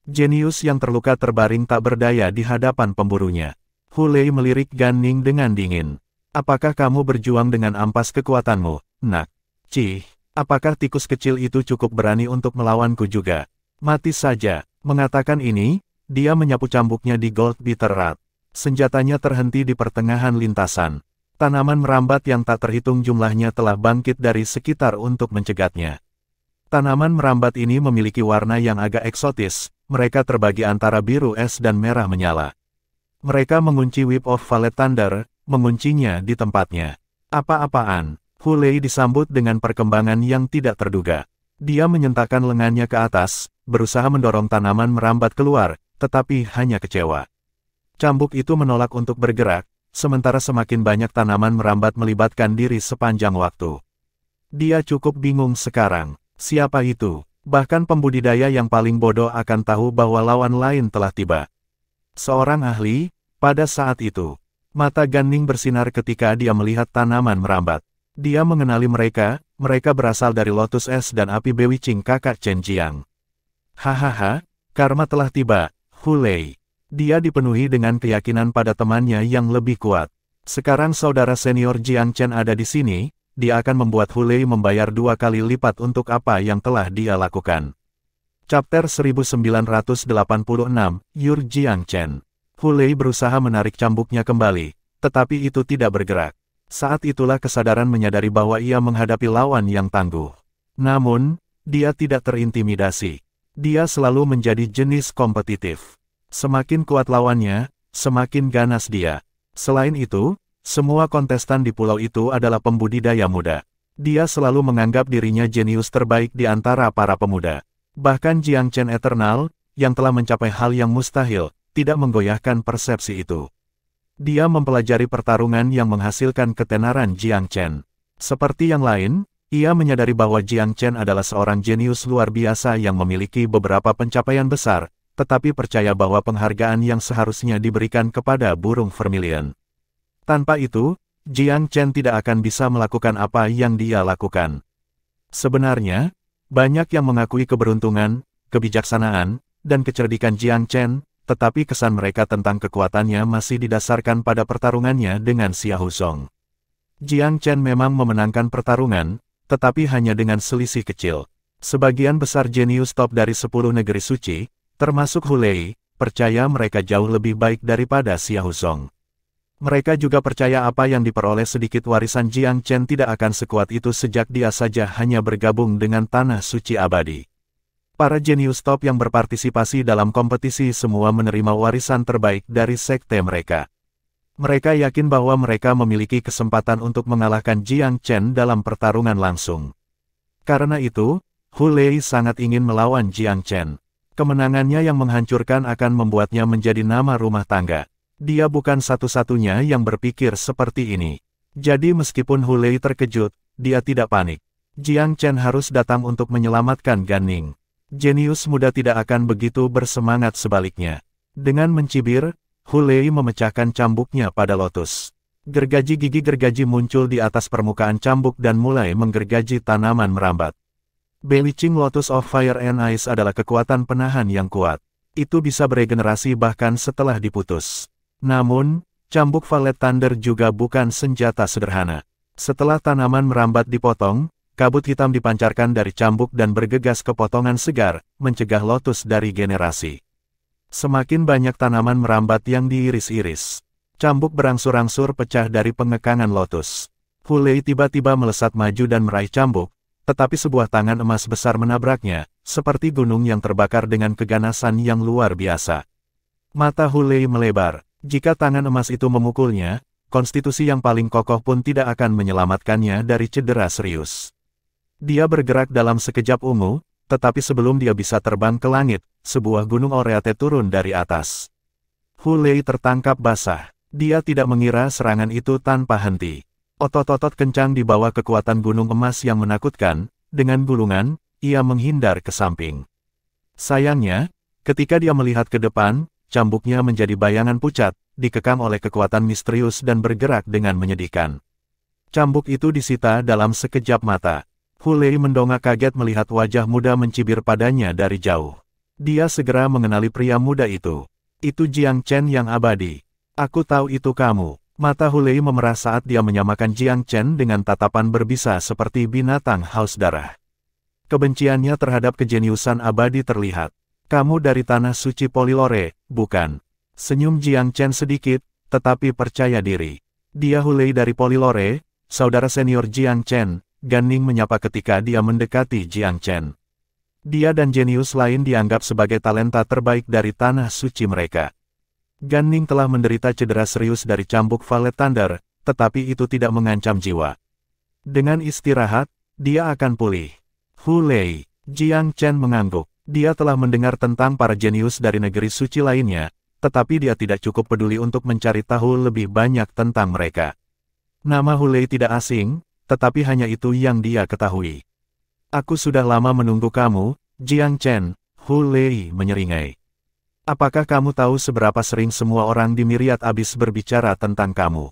Speaker 1: Jenius yang terluka terbaring tak berdaya di hadapan pemburunya. Hulei melirik Gan Ning dengan dingin. "Apakah kamu berjuang dengan ampas kekuatanmu, nak? Cih, apakah tikus kecil itu cukup berani untuk melawanku juga? Mati saja." Mengatakan ini, dia menyapu cambuknya di Goldbeater erat. Senjatanya terhenti di pertengahan lintasan. Tanaman merambat yang tak terhitung jumlahnya telah bangkit dari sekitar untuk mencegatnya. Tanaman merambat ini memiliki warna yang agak eksotis, mereka terbagi antara biru es dan merah menyala. Mereka mengunci Whip of Valet Thunder, menguncinya di tempatnya. "Apa-apaan?" Hulei disambut dengan perkembangan yang tidak terduga. Dia menyentakkan lengannya ke atas, berusaha mendorong tanaman merambat keluar, tetapi hanya kecewa. Cambuk itu menolak untuk bergerak, sementara semakin banyak tanaman merambat melibatkan diri sepanjang waktu. Dia cukup bingung sekarang. Siapa itu? Bahkan pembudidaya yang paling bodoh akan tahu bahwa lawan lain telah tiba. Seorang ahli, pada saat itu. Mata Gan Ning bersinar ketika dia melihat tanaman merambat. Dia mengenali mereka, mereka berasal dari Lotus Es dan Api Bewitching kakak Chen Jiang. "Hahaha, karma telah tiba, Hulei." Dia dipenuhi dengan keyakinan pada temannya yang lebih kuat. Sekarang saudara senior Jiang Chen ada di sini, dia akan membuat Hulei membayar 2 kali lipat untuk apa yang telah dia lakukan. Chapter 1986, Yur Jiang Chen. Hulei berusaha menarik cambuknya kembali, tetapi itu tidak bergerak. Saat itulah kesadaran menyadari bahwa ia menghadapi lawan yang tangguh. Namun, dia tidak terintimidasi. Dia selalu menjadi jenis kompetitif. Semakin kuat lawannya, semakin ganas dia. Selain itu, semua kontestan di pulau itu adalah pembudidaya muda. Dia selalu menganggap dirinya jenius terbaik di antara para pemuda. Bahkan Jiang Chen Eternal, yang telah mencapai hal yang mustahil, tidak menggoyahkan persepsi itu. Dia mempelajari pertarungan yang menghasilkan ketenaran Jiang Chen. Seperti yang lain, ia menyadari bahwa Jiang Chen adalah seorang jenius luar biasa yang memiliki beberapa pencapaian besar, tetapi percaya bahwa penghargaan yang seharusnya diberikan kepada burung vermilion. Tanpa itu, Jiang Chen tidak akan bisa melakukan apa yang dia lakukan. Sebenarnya, banyak yang mengakui keberuntungan, kebijaksanaan, dan kecerdikan Jiang Chen, tetapi kesan mereka tentang kekuatannya masih didasarkan pada pertarungannya dengan Xiahou Song. Jiang Chen memang memenangkan pertarungan, tetapi hanya dengan selisih kecil. Sebagian besar jenius top dari 10 negeri suci, termasuk Hulei, percaya mereka jauh lebih baik daripada Xiahou Song. Mereka juga percaya apa yang diperoleh sedikit warisan Jiang Chen tidak akan sekuat itu sejak dia saja hanya bergabung dengan Tanah Suci Abadi. Para jenius top yang berpartisipasi dalam kompetisi semua menerima warisan terbaik dari sekte mereka. Mereka yakin bahwa mereka memiliki kesempatan untuk mengalahkan Jiang Chen dalam pertarungan langsung. Karena itu, Hu Lei sangat ingin melawan Jiang Chen. Kemenangannya yang menghancurkan akan membuatnya menjadi nama rumah tangga. Dia bukan satu-satunya yang berpikir seperti ini. Jadi meskipun Hu Lei terkejut, dia tidak panik. Jiang Chen harus datang untuk menyelamatkan Gan Ning. Jenius muda tidak akan begitu bersemangat sebaliknya. Dengan mencibir, Hu Lei memecahkan cambuknya pada lotus. Gergaji gigi gergaji muncul di atas permukaan cambuk dan mulai menggergaji tanaman merambat. Belching Lotus of Fire and Ice adalah kekuatan penahan yang kuat. Itu bisa beregenerasi bahkan setelah diputus. Namun, cambuk Violet Thunder juga bukan senjata sederhana. Setelah tanaman merambat dipotong, kabut hitam dipancarkan dari cambuk dan bergegas ke potongan segar, mencegah lotus dari generasi. Semakin banyak tanaman merambat yang diiris-iris. Cambuk berangsur-angsur pecah dari pengekangan lotus. Hu Lei tiba-tiba melesat maju dan meraih cambuk, tetapi sebuah tangan emas besar menabraknya, seperti gunung yang terbakar dengan keganasan yang luar biasa. Mata Hu Lei melebar. Jika tangan emas itu memukulnya, konstitusi yang paling kokoh pun tidak akan menyelamatkannya dari cedera serius. Dia bergerak dalam sekejap ungu, tetapi sebelum dia bisa terbang ke langit, sebuah gunung Oreate turun dari atas. Hu Lei tertangkap basah. Dia tidak mengira serangan itu tanpa henti. Otot-otot kencang di bawah kekuatan gunung emas yang menakutkan, dengan gulungan, ia menghindar ke samping. Sayangnya, ketika dia melihat ke depan, cambuknya menjadi bayangan pucat, dikekang oleh kekuatan misterius dan bergerak dengan menyedihkan. Cambuk itu disita dalam sekejap mata. Hu Lei mendongak kaget melihat wajah muda mencibir padanya dari jauh. Dia segera mengenali pria muda itu. Itu Jiang Chen yang abadi. Aku tahu itu kamu. Mata Hu Lei memerah saat dia menyamakan Jiang Chen dengan tatapan berbisa seperti binatang haus darah. Kebenciannya terhadap kejeniusan abadi terlihat. Kamu dari tanah suci Polilore, bukan? Senyum Jiang Chen sedikit, tetapi percaya diri. Dia Hu Lei dari Polilore, saudara senior Jiang Chen. Gan Ning menyapa ketika dia mendekati Jiang Chen. Dia dan jenius lain dianggap sebagai talenta terbaik dari tanah suci mereka. Gan Ning telah menderita cedera serius dari cambuk Violet Thunder, tetapi itu tidak mengancam jiwa. Dengan istirahat, dia akan pulih. Hu Lei, Jiang Chen mengangguk. Dia telah mendengar tentang para jenius dari negeri suci lainnya, tetapi dia tidak cukup peduli untuk mencari tahu lebih banyak tentang mereka. Nama Hu Lei tidak asing, tetapi hanya itu yang dia ketahui. Aku sudah lama menunggu kamu, Jiang Chen, Hu Lei menyeringai. Apakah kamu tahu seberapa sering semua orang di Myriad Abyss berbicara tentang kamu?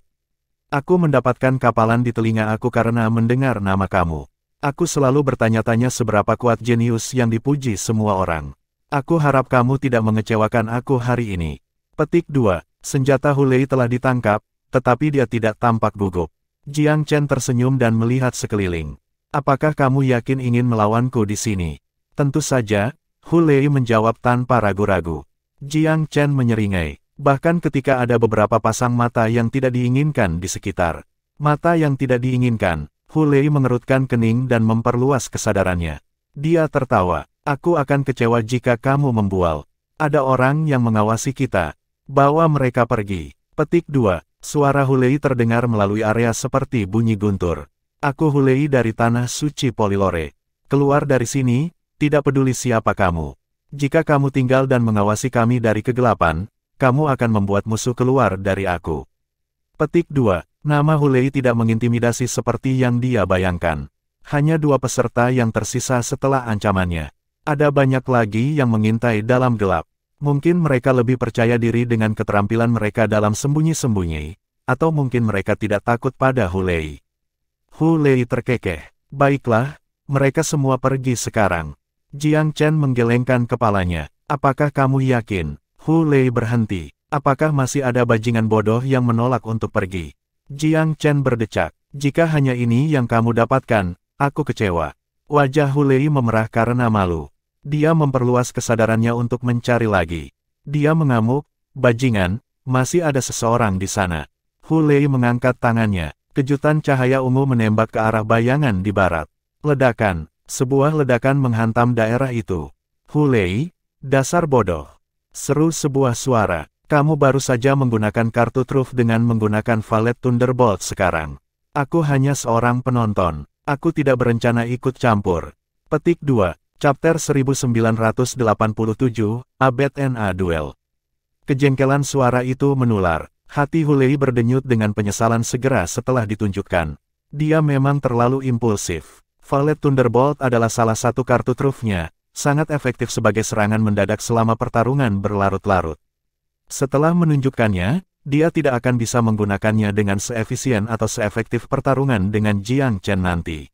Speaker 1: Aku mendapatkan kapalan di telinga aku karena mendengar nama kamu. Aku selalu bertanya-tanya seberapa kuat jenius yang dipuji semua orang. Aku harap kamu tidak mengecewakan aku hari ini. Petik 2. Senjata Hu Lei telah ditangkap, tetapi dia tidak tampak gugup. Jiang Chen tersenyum dan melihat sekeliling. Apakah kamu yakin ingin melawanku di sini? Tentu saja, Hu Lei menjawab tanpa ragu-ragu. Jiang Chen menyeringai. Bahkan ketika ada beberapa pasang mata yang tidak diinginkan di sekitar. Mata yang tidak diinginkan, Hu Lei mengerutkan kening dan memperluas kesadarannya. Dia tertawa. Aku akan kecewa jika kamu membual. Ada orang yang mengawasi kita. Bawa mereka pergi. Petik 2. Suara Hu Lei terdengar melalui area seperti bunyi guntur. Aku Hu Lei dari tanah suci Polilore. Keluar dari sini, tidak peduli siapa kamu. Jika kamu tinggal dan mengawasi kami dari kegelapan, kamu akan membuat musuh keluar dari aku. Petik 2. Nama Hu Lei tidak mengintimidasi seperti yang dia bayangkan. Hanya 2 peserta yang tersisa setelah ancamannya. Ada banyak lagi yang mengintai dalam gelap. Mungkin mereka lebih percaya diri dengan keterampilan mereka dalam sembunyi-sembunyi, atau mungkin mereka tidak takut pada Hu Lei. Hu Lei terkekeh. Baiklah, mereka semua pergi sekarang. Jiang Chen menggelengkan kepalanya. Apakah kamu yakin? Hu Lei berhenti. Apakah masih ada bajingan bodoh yang menolak untuk pergi? Jiang Chen berdecak. Jika hanya ini yang kamu dapatkan, aku kecewa. Wajah Hu Lei memerah karena malu. Dia memperluas kesadarannya untuk mencari lagi. Dia mengamuk, bajingan, masih ada seseorang di sana. Hu Lei mengangkat tangannya. Kejutan cahaya ungu menembak ke arah bayangan di barat. Ledakan. Sebuah ledakan menghantam daerah itu. Hu Lei, dasar bodoh. Seru sebuah suara. Kamu baru saja menggunakan kartu truf dengan menggunakan Valet Thunderbolt sekarang. Aku hanya seorang penonton. Aku tidak berencana ikut campur. Petik 2, Chapter 1987, Abed Na Duel. Kejengkelan suara itu menular. Hati Hulei berdenyut dengan penyesalan segera setelah ditunjukkan. Dia memang terlalu impulsif. Valet Thunderbolt adalah salah satu kartu trufnya, sangat efektif sebagai serangan mendadak selama pertarungan berlarut-larut. Setelah menunjukkannya, dia tidak akan bisa menggunakannya dengan seefisien atau seefektif pertarungan dengan Jiang Chen nanti.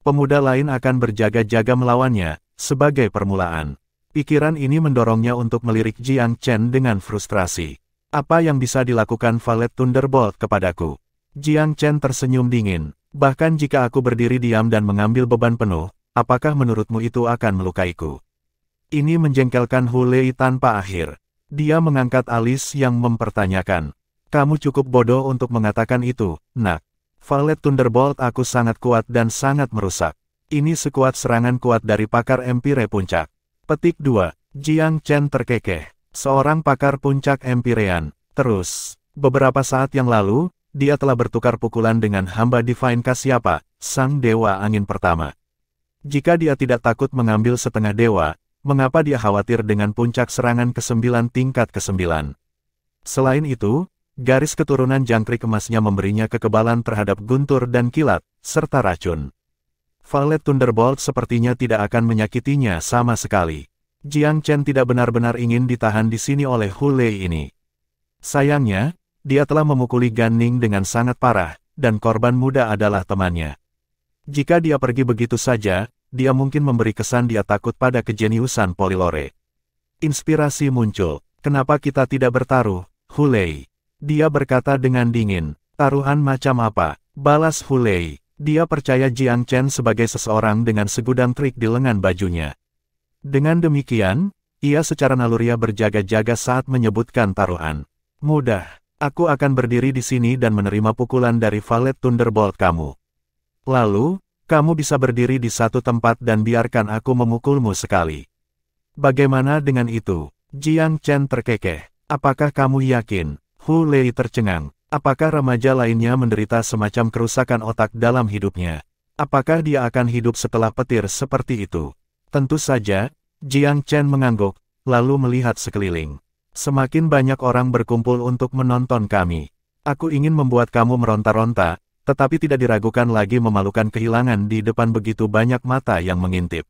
Speaker 1: Pemuda lain akan berjaga-jaga melawannya, sebagai permulaan. Pikiran ini mendorongnya untuk melirik Jiang Chen dengan frustrasi. Apa yang bisa dilakukan Valet Thunderbolt kepadaku? Jiang Chen tersenyum dingin. Bahkan jika aku berdiri diam dan mengambil beban penuh, apakah menurutmu itu akan melukaiku? Ini menjengkelkan Hulei tanpa akhir. Dia mengangkat alis yang mempertanyakan. Kamu cukup bodoh untuk mengatakan itu, nak. Valet Thunderbolt aku sangat kuat dan sangat merusak. Ini sekuat serangan kuat dari pakar Empire Puncak. Petik 2, Jiang Chen terkekeh. Seorang pakar puncak Empirean. Terus, beberapa saat yang lalu, dia telah bertukar pukulan dengan hamba Divine Kasyapa, sang dewa angin pertama. Jika dia tidak takut mengambil setengah dewa, mengapa dia khawatir dengan puncak serangan ke-9 tingkat ke-9? Selain itu, garis keturunan jangkrik emasnya memberinya kekebalan terhadap guntur dan kilat, serta racun. Valet Thunderbolt sepertinya tidak akan menyakitinya sama sekali. Jiang Chen tidak benar-benar ingin ditahan di sini oleh Hulei ini. Sayangnya, dia telah memukuli Gan Ning dengan sangat parah, dan korban muda adalah temannya. Jika dia pergi begitu saja, dia mungkin memberi kesan dia takut pada kejeniusan Polylore. Inspirasi muncul. Kenapa kita tidak bertaruh, Hulei? Dia berkata dengan dingin. Taruhan macam apa? Balas Hulei. Dia percaya Jiang Chen sebagai seseorang dengan segudang trik di lengan bajunya. Dengan demikian, ia secara naluriah berjaga-jaga saat menyebutkan taruhan. Mudah. Aku akan berdiri di sini dan menerima pukulan dari Valet Thunderbolt kamu. Lalu, kamu bisa berdiri di satu tempat dan biarkan aku memukulmu sekali. Bagaimana dengan itu? Jiang Chen terkekeh. Apakah kamu yakin? Hulei tercengang. Apakah remaja lainnya menderita semacam kerusakan otak dalam hidupnya? Apakah dia akan hidup setelah petir seperti itu? Tentu saja, Jiang Chen mengangguk, lalu melihat sekeliling. Semakin banyak orang berkumpul untuk menonton kami. Aku ingin membuat kamu meronta-ronta, tetapi tidak diragukan lagi memalukan kehilangan di depan begitu banyak mata yang mengintip.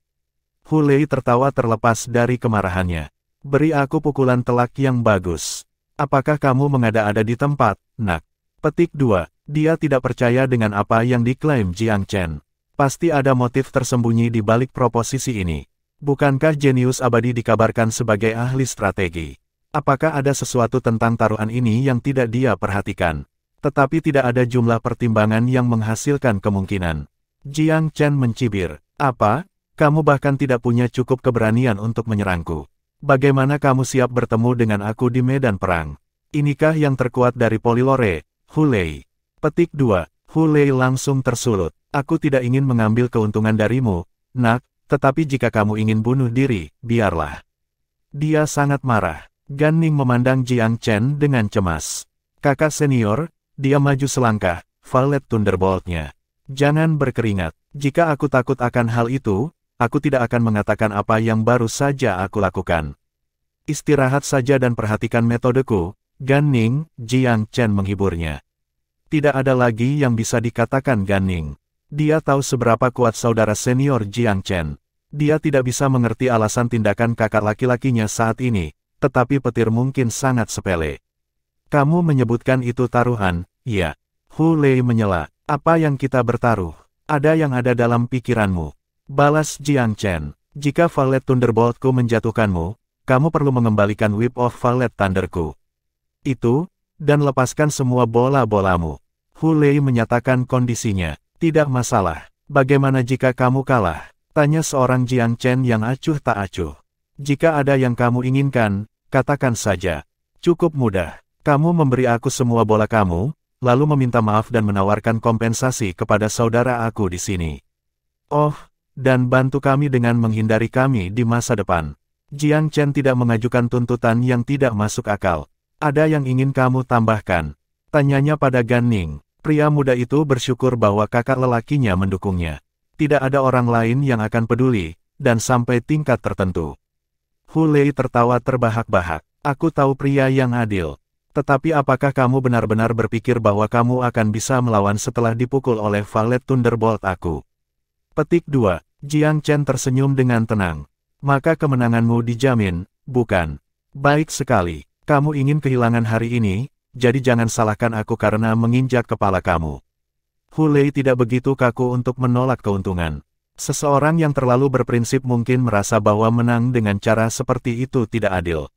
Speaker 1: Hulei tertawa terlepas dari kemarahannya. Beri aku pukulan telak yang bagus. Apakah kamu mengada-ada di tempat, nak? Petik 2. Dia tidak percaya dengan apa yang diklaim Jiang Chen. Pasti ada motif tersembunyi di balik proposisi ini. Bukankah jenius abadi dikabarkan sebagai ahli strategi? Apakah ada sesuatu tentang taruhan ini yang tidak dia perhatikan? Tetapi tidak ada jumlah pertimbangan yang menghasilkan kemungkinan. Jiang Chen mencibir. Apa? Kamu bahkan tidak punya cukup keberanian untuk menyerangku. Bagaimana kamu siap bertemu dengan aku di medan perang? Inikah yang terkuat dari Polylore, Hulei? Petik 2. Hulei langsung tersulut. Aku tidak ingin mengambil keuntungan darimu, nak, tetapi jika kamu ingin bunuh diri, biarlah. Dia sangat marah. Gan Ning memandang Jiang Chen dengan cemas. Kakak senior, dia maju selangkah, Valet Thunderbolt-nya. Jangan berkeringat. Jika aku takut akan hal itu, aku tidak akan mengatakan apa yang baru saja aku lakukan. Istirahat saja dan perhatikan metodeku, Gan Ning, Jiang Chen menghiburnya. Tidak ada lagi yang bisa dikatakan Gan Ning. Dia tahu seberapa kuat saudara senior Jiang Chen. Dia tidak bisa mengerti alasan tindakan kakak laki-lakinya saat ini, tetapi petir mungkin sangat sepele. Kamu menyebutkan itu taruhan, ya. Hulei menyela. Apa yang kita bertaruh? Ada yang ada dalam pikiranmu. Balas Jiang Chen. Jika Valet Thunderbolt-ku menjatuhkanmu, kamu perlu mengembalikan Whip of Valet Thunder-ku. Itu, dan lepaskan semua bola-bolamu. Hulei menyatakan kondisinya. Tidak masalah. Bagaimana jika kamu kalah? Tanya seorang Jiang Chen yang acuh tak acuh. Jika ada yang kamu inginkan, katakan saja. Cukup mudah. Kamu memberi aku semua bola kamu, lalu meminta maaf dan menawarkan kompensasi kepada saudara aku di sini. Oh, dan bantu kami dengan menghindari kami di masa depan. Jiang Chen tidak mengajukan tuntutan yang tidak masuk akal. Ada yang ingin kamu tambahkan? Tanyanya pada Gan Ning. Pria muda itu bersyukur bahwa kakak lelakinya mendukungnya. Tidak ada orang lain yang akan peduli, dan sampai tingkat tertentu. Hu Lei tertawa terbahak-bahak. Aku tahu pria yang adil. Tetapi apakah kamu benar-benar berpikir bahwa kamu akan bisa melawan setelah dipukul oleh Valet Thunderbolt aku? Petik 2. Jiang Chen tersenyum dengan tenang. Maka kemenanganmu dijamin, bukan? Baik sekali. Kamu ingin kehilangan hari ini, jadi jangan salahkan aku karena menginjak kepala kamu. Hu Lei tidak begitu kaku untuk menolak keuntungan. Seseorang yang terlalu berprinsip mungkin merasa bahwa menang dengan cara seperti itu tidak adil.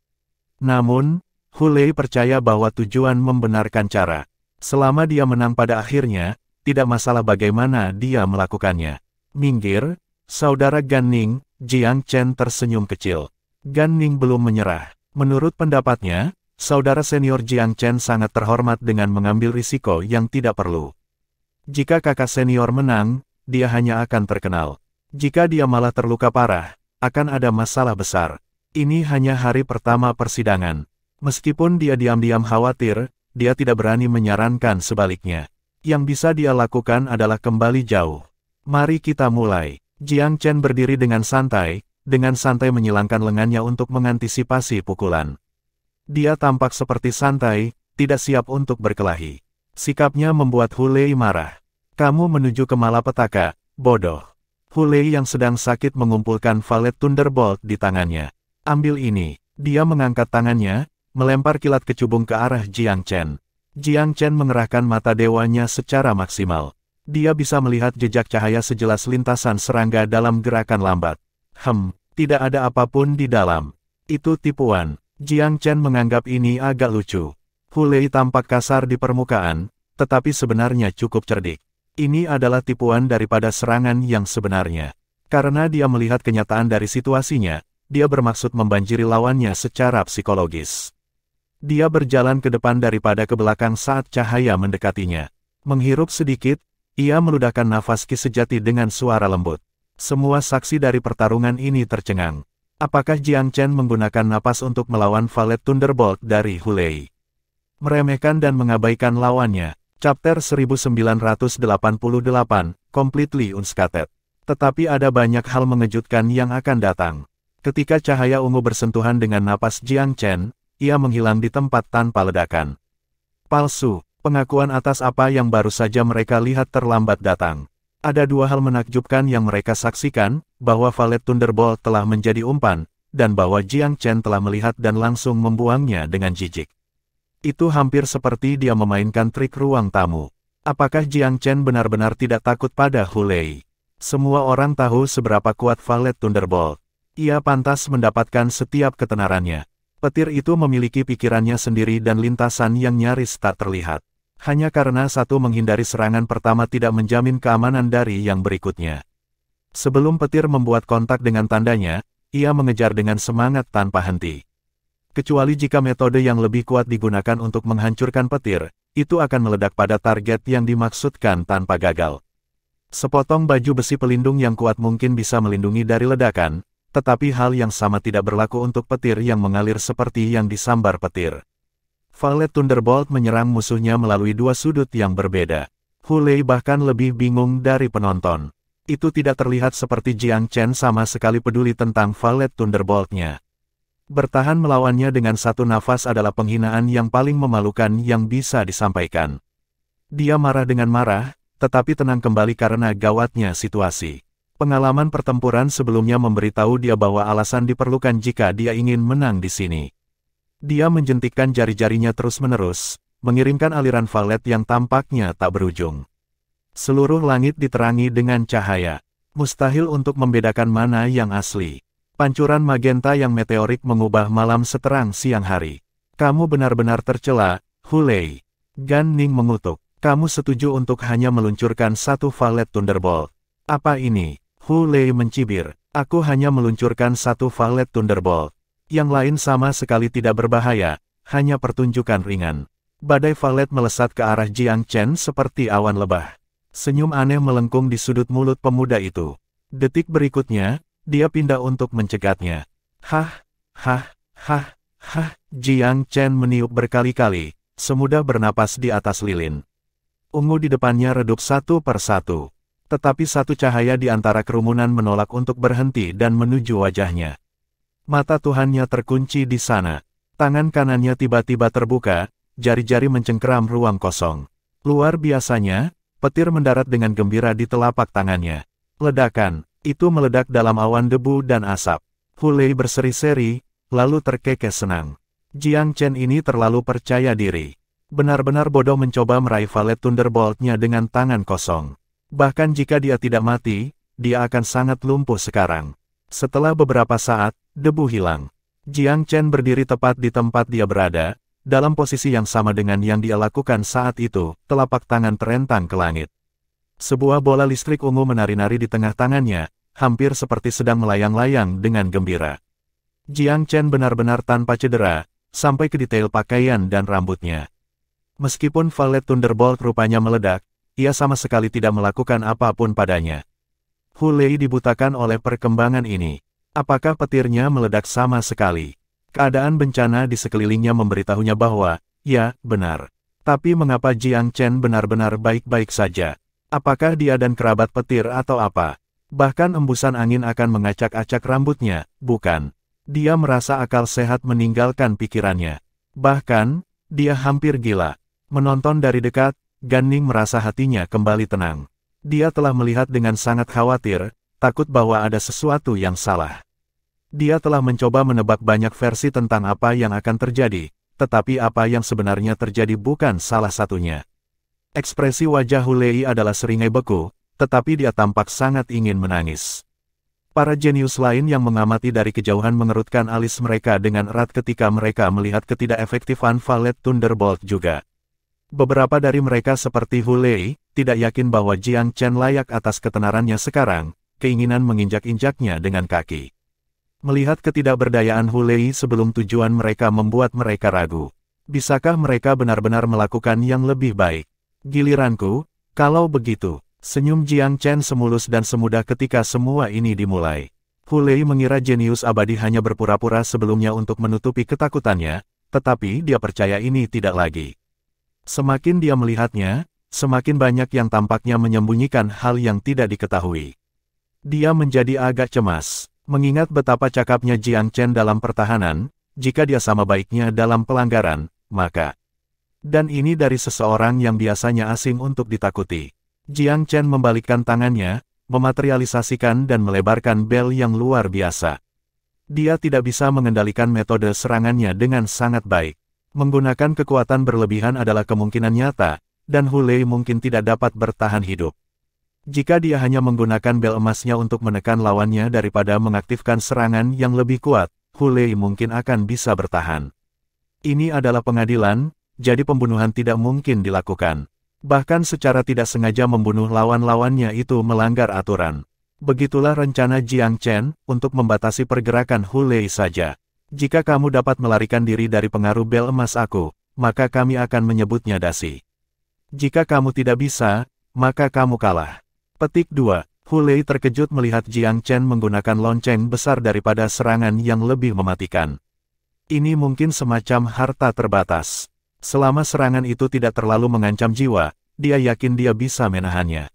Speaker 1: Namun, Hu Lei percaya bahwa tujuan membenarkan cara. Selama dia menang pada akhirnya, tidak masalah bagaimana dia melakukannya. Minggir, saudara Gan Ning, Jiang Chen tersenyum kecil. Gan Ning belum menyerah. Menurut pendapatnya, saudara senior Jiang Chen sangat terhormat dengan mengambil risiko yang tidak perlu. Jika kakak senior menang, dia hanya akan terkenal. Jika dia malah terluka parah, akan ada masalah besar. Ini hanya hari pertama persidangan. Meskipun dia diam-diam khawatir, dia tidak berani menyarankan sebaliknya. Yang bisa dia lakukan adalah kembali jauh. Mari kita mulai. Jiang Chen berdiri dengan santai menyilangkan lengannya untuk mengantisipasi pukulan. Dia tampak seperti santai, tidak siap untuk berkelahi. Sikapnya membuat Hu Lei marah. Kamu menuju ke malapetaka, bodoh. Hu Lei yang sedang sakit mengumpulkan Valet Thunderbolt di tangannya. Ambil ini. Dia mengangkat tangannya, melempar kilat kecubung ke arah Jiang Chen. Jiang Chen mengerahkan mata dewanya secara maksimal. Dia bisa melihat jejak cahaya sejelas lintasan serangga dalam gerakan lambat. Tidak ada apapun di dalam. Itu tipuan. Jiang Chen menganggap ini agak lucu. Hu Lei tampak kasar di permukaan, tetapi sebenarnya cukup cerdik. Ini adalah tipuan daripada serangan yang sebenarnya. Karena dia melihat kenyataan dari situasinya, dia bermaksud membanjiri lawannya secara psikologis. Dia berjalan ke depan daripada ke belakang saat cahaya mendekatinya. Menghirup sedikit, ia meludahkan nafas ki sejati dengan suara lembut. Semua saksi dari pertarungan ini tercengang. Apakah Jiang Chen menggunakan napas untuk melawan Valet Thunderbolt dari Hu Lei? Meremehkan dan mengabaikan lawannya. Chapter 1988, Completely Unscathed. Tetapi ada banyak hal mengejutkan yang akan datang. Ketika cahaya ungu bersentuhan dengan napas Jiang Chen, ia menghilang di tempat tanpa ledakan. Palsu, pengakuan atas apa yang baru saja mereka lihat terlambat datang. Ada dua hal menakjubkan yang mereka saksikan, bahwa Valet Thunderbolt telah menjadi umpan, dan bahwa Jiang Chen telah melihat dan langsung membuangnya dengan jijik. Itu hampir seperti dia memainkan trik ruang tamu. Apakah Jiang Chen benar-benar tidak takut pada Hu Lei? Semua orang tahu seberapa kuat Valet Thunderbolt. Ia pantas mendapatkan setiap ketenarannya. Petir itu memiliki pikirannya sendiri dan lintasan yang nyaris tak terlihat. Hanya karena satu menghindari serangan pertama tidak menjamin keamanan dari yang berikutnya. Sebelum petir membuat kontak dengan tandanya, ia mengejar dengan semangat tanpa henti. Kecuali jika metode yang lebih kuat digunakan untuk menghancurkan petir, itu akan meledak pada target yang dimaksudkan tanpa gagal. Sepotong baju besi pelindung yang kuat mungkin bisa melindungi dari ledakan, tetapi hal yang sama tidak berlaku untuk petir yang mengalir seperti yang disambar petir. Valet Thunderbolt menyerang musuhnya melalui dua sudut yang berbeda. Hu Lei bahkan lebih bingung dari penonton. Itu tidak terlihat seperti Jiang Chen sama sekali peduli tentang Valet Thunderbolt-nya. Bertahan melawannya dengan satu nafas adalah penghinaan yang paling memalukan yang bisa disampaikan. Dia marah dengan marah, tetapi tenang kembali karena gawatnya situasi. Pengalaman pertempuran sebelumnya memberitahu dia bahwa alasan diperlukan jika dia ingin menang di sini. Dia menjentikkan jari-jarinya terus-menerus, mengirimkan aliran valet yang tampaknya tak berujung. Seluruh langit diterangi dengan cahaya. Mustahil untuk membedakan mana yang asli. Pancuran magenta yang meteorik mengubah malam seterang siang hari. Kamu benar-benar tercela, Hu Lei. Gan Ning mengutuk. Kamu setuju untuk hanya meluncurkan satu Valet Thunderbolt. Apa ini? Hu Lei mencibir. Aku hanya meluncurkan satu Valet Thunderbolt. Yang lain sama sekali tidak berbahaya, hanya pertunjukan ringan. Badai valet melesat ke arah Jiang Chen seperti awan lebah. Senyum aneh melengkung di sudut mulut pemuda itu. Detik berikutnya, dia pindah untuk mencegatnya. Hah, hah, hah, Hah, Jiang Chen meniup berkali-kali, semudah bernapas di atas lilin. Ungu di depannya redup satu per satu. Tetapi satu cahaya di antara kerumunan menolak untuk berhenti dan menuju wajahnya. Mata Tuhannya terkunci di sana. Tangan kanannya tiba-tiba terbuka, jari-jari mencengkeram ruang kosong. Luar biasanya, petir mendarat dengan gembira di telapak tangannya. Ledakan, itu meledak dalam awan debu dan asap. Hulei berseri-seri, lalu terkekeh senang. Jiang Chen ini terlalu percaya diri. Benar-benar bodoh mencoba meraih Valet Thunderbolt-nya dengan tangan kosong. Bahkan jika dia tidak mati, dia akan sangat lumpuh sekarang. Setelah beberapa saat, debu hilang. Jiang Chen berdiri tepat di tempat dia berada, dalam posisi yang sama dengan yang dia lakukan saat itu, telapak tangan terentang ke langit. Sebuah bola listrik ungu menari-nari di tengah tangannya, hampir seperti sedang melayang-layang dengan gembira. Jiang Chen benar-benar tanpa cedera, sampai ke detail pakaian dan rambutnya. Meskipun Valet Thunderbolt rupanya meledak, ia sama sekali tidak melakukan apapun padanya. Hulei dibutakan oleh perkembangan ini. Apakah petirnya meledak sama sekali? Keadaan bencana di sekelilingnya memberitahunya bahwa, ya, benar. Tapi mengapa Jiang Chen benar-benar baik-baik saja? Apakah dia dan kerabat petir atau apa? Bahkan embusan angin akan mengacak-acak rambutnya, bukan? Dia merasa akal sehat meninggalkan pikirannya. Bahkan, dia hampir gila. Menonton dari dekat, Gan Ning merasa hatinya kembali tenang. Dia telah melihat dengan sangat khawatir, takut bahwa ada sesuatu yang salah. Dia telah mencoba menebak banyak versi tentang apa yang akan terjadi, tetapi apa yang sebenarnya terjadi bukan salah satunya. Ekspresi wajah Hulei adalah seringai beku, tetapi dia tampak sangat ingin menangis. Para jenius lain yang mengamati dari kejauhan mengerutkan alis mereka dengan erat ketika mereka melihat ketidakefektifan Valet Thunderbolt juga. Beberapa dari mereka seperti Hulei, tidak yakin bahwa Jiang Chen layak atas ketenarannya sekarang, keinginan menginjak-injaknya dengan kaki. Melihat ketidakberdayaan Hulei sebelum tujuan mereka membuat mereka ragu. Bisakah mereka benar-benar melakukan yang lebih baik? Giliranku, kalau begitu. Senyum Jiang Chen semulus dan semudah ketika semua ini dimulai. Hulei mengira jenius abadi hanya berpura-pura sebelumnya untuk menutupi ketakutannya, tetapi dia percaya ini tidak lagi. Semakin dia melihatnya, semakin banyak yang tampaknya menyembunyikan hal yang tidak diketahui. Dia menjadi agak cemas, mengingat betapa cakapnya Jiang Chen dalam pertahanan, jika dia sama baiknya dalam pelanggaran, maka... Dan ini dari seseorang yang biasanya asing untuk ditakuti. Jiang Chen membalikkan tangannya, mematerialisasikan dan melebarkan bel yang luar biasa. Dia tidak bisa mengendalikan metode serangannya dengan sangat baik. Menggunakan kekuatan berlebihan adalah kemungkinan nyata, dan Hulei mungkin tidak dapat bertahan hidup. Jika dia hanya menggunakan bel emasnya untuk menekan lawannya daripada mengaktifkan serangan yang lebih kuat, Hulei mungkin akan bisa bertahan. Ini adalah pengadilan, jadi pembunuhan tidak mungkin dilakukan. Bahkan secara tidak sengaja membunuh lawan-lawannya itu melanggar aturan. Begitulah rencana Jiang Chen untuk membatasi pergerakan Hulei saja. Jika kamu dapat melarikan diri dari pengaruh bel emas aku, maka kami akan menyebutnya dasi. Jika kamu tidak bisa, maka kamu kalah. Petik 2. Hulei terkejut melihat Jiang Chen menggunakan lonceng besar daripada serangan yang lebih mematikan. Ini mungkin semacam harta terbatas. Selama serangan itu tidak terlalu mengancam jiwa, dia yakin dia bisa menahannya.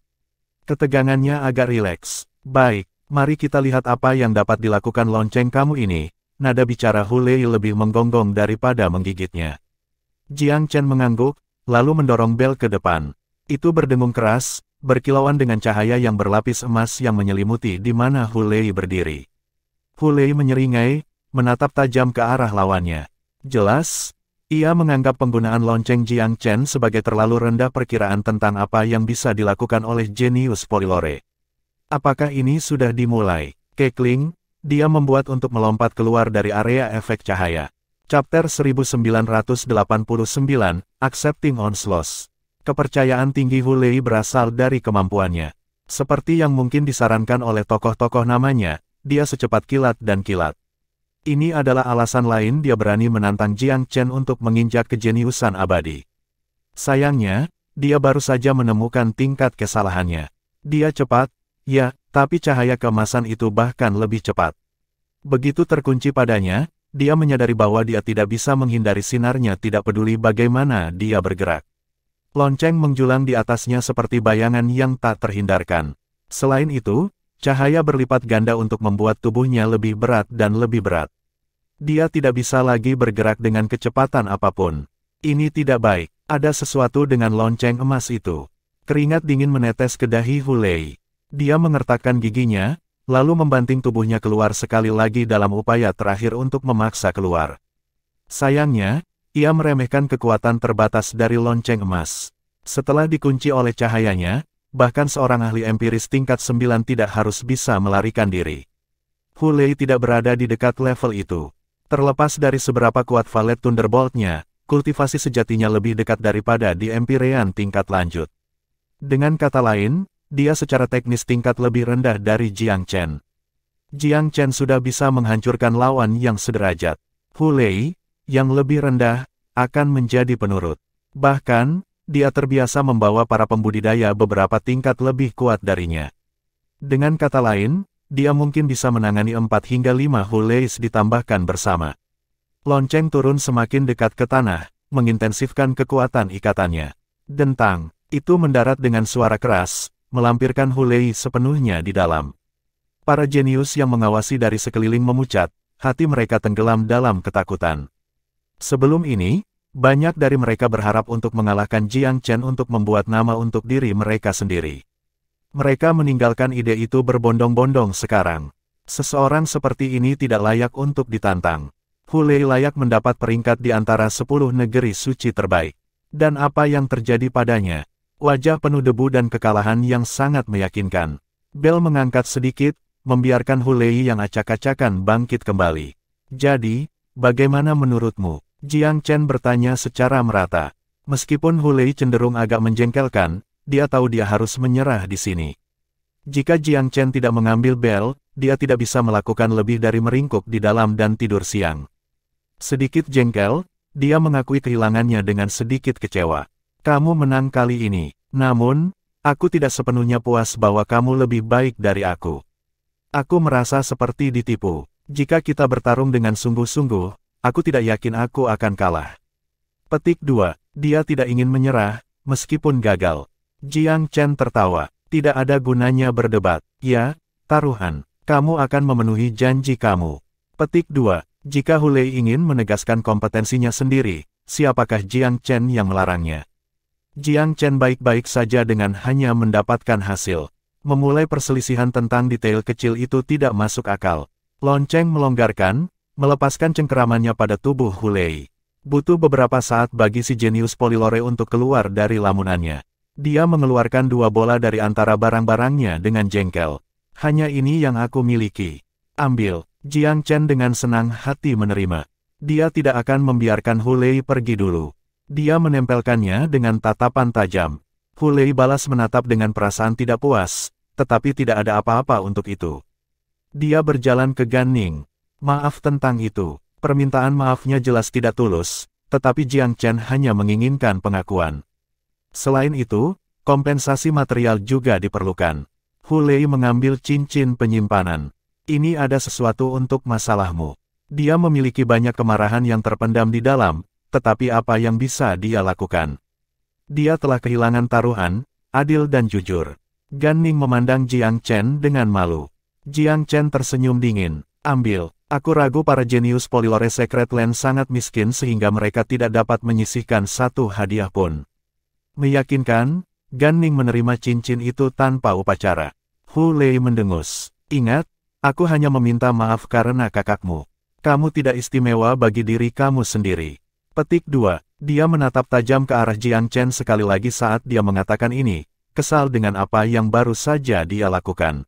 Speaker 1: Ketegangannya agak rileks. Baik, mari kita lihat apa yang dapat dilakukan lonceng kamu ini. Nada bicara Hulei lebih menggonggong daripada menggigitnya. Jiang Chen mengangguk, lalu mendorong bel ke depan. Itu berdengung keras, berkilauan dengan cahaya yang berlapis emas yang menyelimuti di mana Hulei berdiri. Hulei menyeringai, menatap tajam ke arah lawannya. Jelas, ia menganggap penggunaan lonceng Jiang Chen sebagai terlalu rendah perkiraan tentang apa yang bisa dilakukan oleh jenius Polylore. Apakah ini sudah dimulai? Kekling, dia membuat untuk melompat keluar dari area efek cahaya. Chapter 1989, Accepting Onslaught. Kepercayaan tinggi Hulei berasal dari kemampuannya. Seperti yang mungkin disarankan oleh tokoh-tokoh namanya, dia secepat kilat dan kilat. Ini adalah alasan lain dia berani menantang Jiang Chen untuk menginjak kejeniusan abadi. Sayangnya, dia baru saja menemukan tingkat kesalahannya. Dia cepat, ya, tapi cahaya keemasan itu bahkan lebih cepat. Begitu terkunci padanya, dia menyadari bahwa dia tidak bisa menghindari sinarnya tidak peduli bagaimana dia bergerak. Lonceng menjulang di atasnya seperti bayangan yang tak terhindarkan. Selain itu, cahaya berlipat ganda untuk membuat tubuhnya lebih berat dan lebih berat. Dia tidak bisa lagi bergerak dengan kecepatan apapun. Ini tidak baik. Ada sesuatu dengan lonceng emas itu. Keringat dingin menetes ke dahi Hulei. Dia mengertakkan giginya, lalu membanting tubuhnya keluar sekali lagi dalam upaya terakhir untuk memaksa keluar. Sayangnya, ia meremehkan kekuatan terbatas dari lonceng emas. Setelah dikunci oleh cahayanya, bahkan seorang ahli empiris tingkat 9 tidak harus bisa melarikan diri. Hulei tidak berada di dekat level itu. Terlepas dari seberapa kuat Valet Thunderbolt-nya, kultivasi sejatinya lebih dekat daripada di Empyrean tingkat lanjut. Dengan kata lain, dia secara teknis tingkat lebih rendah dari Jiang Chen. Jiang Chen sudah bisa menghancurkan lawan yang sederajat. Hulei, yang lebih rendah, akan menjadi penurut. Bahkan, dia terbiasa membawa para pembudidaya beberapa tingkat lebih kuat darinya. Dengan kata lain, dia mungkin bisa menangani 4 hingga 5 Huleis ditambahkan bersama. Lonceng turun semakin dekat ke tanah, mengintensifkan kekuatan ikatannya. Dentang, itu mendarat dengan suara keras, melampirkan Hulei sepenuhnya di dalam. Para jenius yang mengawasi dari sekeliling memucat, hati mereka tenggelam dalam ketakutan. Sebelum ini, banyak dari mereka berharap untuk mengalahkan Jiang Chen untuk membuat nama untuk diri mereka sendiri. Mereka meninggalkan ide itu berbondong-bondong sekarang. Seseorang seperti ini tidak layak untuk ditantang. Hulei layak mendapat peringkat di antara 10 negeri suci terbaik. Dan apa yang terjadi padanya? Wajah penuh debu dan kekalahan yang sangat meyakinkan. Bel mengangkat sedikit, membiarkan Hulei yang acak-acakan bangkit kembali. Jadi, bagaimana menurutmu? Jiang Chen bertanya secara merata. Meskipun Hulei cenderung agak menjengkelkan, dia tahu dia harus menyerah di sini. Jika Jiang Chen tidak mengambil bel, dia tidak bisa melakukan lebih dari meringkuk di dalam dan tidur siang. Sedikit jengkel, dia mengakui kehilangannya dengan sedikit kecewa. Kamu menang kali ini, namun, aku tidak sepenuhnya puas bahwa kamu lebih baik dari aku. Aku merasa seperti ditipu. Jika kita bertarung dengan sungguh-sungguh, aku tidak yakin aku akan kalah. Petik 2. Dia tidak ingin menyerah, meskipun gagal. Jiang Chen tertawa. Tidak ada gunanya berdebat. Ya, taruhan. Kamu akan memenuhi janji kamu. Petik 2. Jika Hulei ingin menegaskan kompetensinya sendiri, siapakah Jiang Chen yang melarangnya? Jiang Chen baik-baik saja dengan hanya mendapatkan hasil. Memulai perselisihan tentang detail kecil itu tidak masuk akal. Lonceng melonggarkan, melepaskan cengkeramannya pada tubuh Hulei. Butuh beberapa saat bagi si jenius Polilore untuk keluar dari lamunannya. Dia mengeluarkan 2 bola dari antara barang-barangnya dengan jengkel. Hanya ini yang aku miliki. Ambil. Jiang Chen dengan senang hati menerima. Dia tidak akan membiarkan Hulei pergi dulu. Dia menempelkannya dengan tatapan tajam. Hulei balas menatap dengan perasaan tidak puas, tetapi tidak ada apa-apa untuk itu. Dia berjalan ke Gan Ning. Maaf tentang itu. Permintaan maafnya jelas tidak tulus, tetapi Jiang Chen hanya menginginkan pengakuan. Selain itu, kompensasi material juga diperlukan. Hulei mengambil cincin penyimpanan. Ini ada sesuatu untuk masalahmu. Dia memiliki banyak kemarahan yang terpendam di dalam, tetapi apa yang bisa dia lakukan? Dia telah kehilangan taruhan, adil dan jujur. Gan Ning memandang Jiang Chen dengan malu. Jiang Chen tersenyum dingin. Ambil. Aku ragu para jenius Polilore Secret Land sangat miskin sehingga mereka tidak dapat menyisihkan satu hadiah pun. Meyakinkan, Gan Ning menerima cincin itu tanpa upacara. Hulei mendengus. Ingat, aku hanya meminta maaf karena kakakmu. Kamu tidak istimewa bagi diri kamu sendiri. Petik 2. Dia menatap tajam ke arah Jiang Chen sekali lagi saat dia mengatakan ini, kesal dengan apa yang baru saja dia lakukan.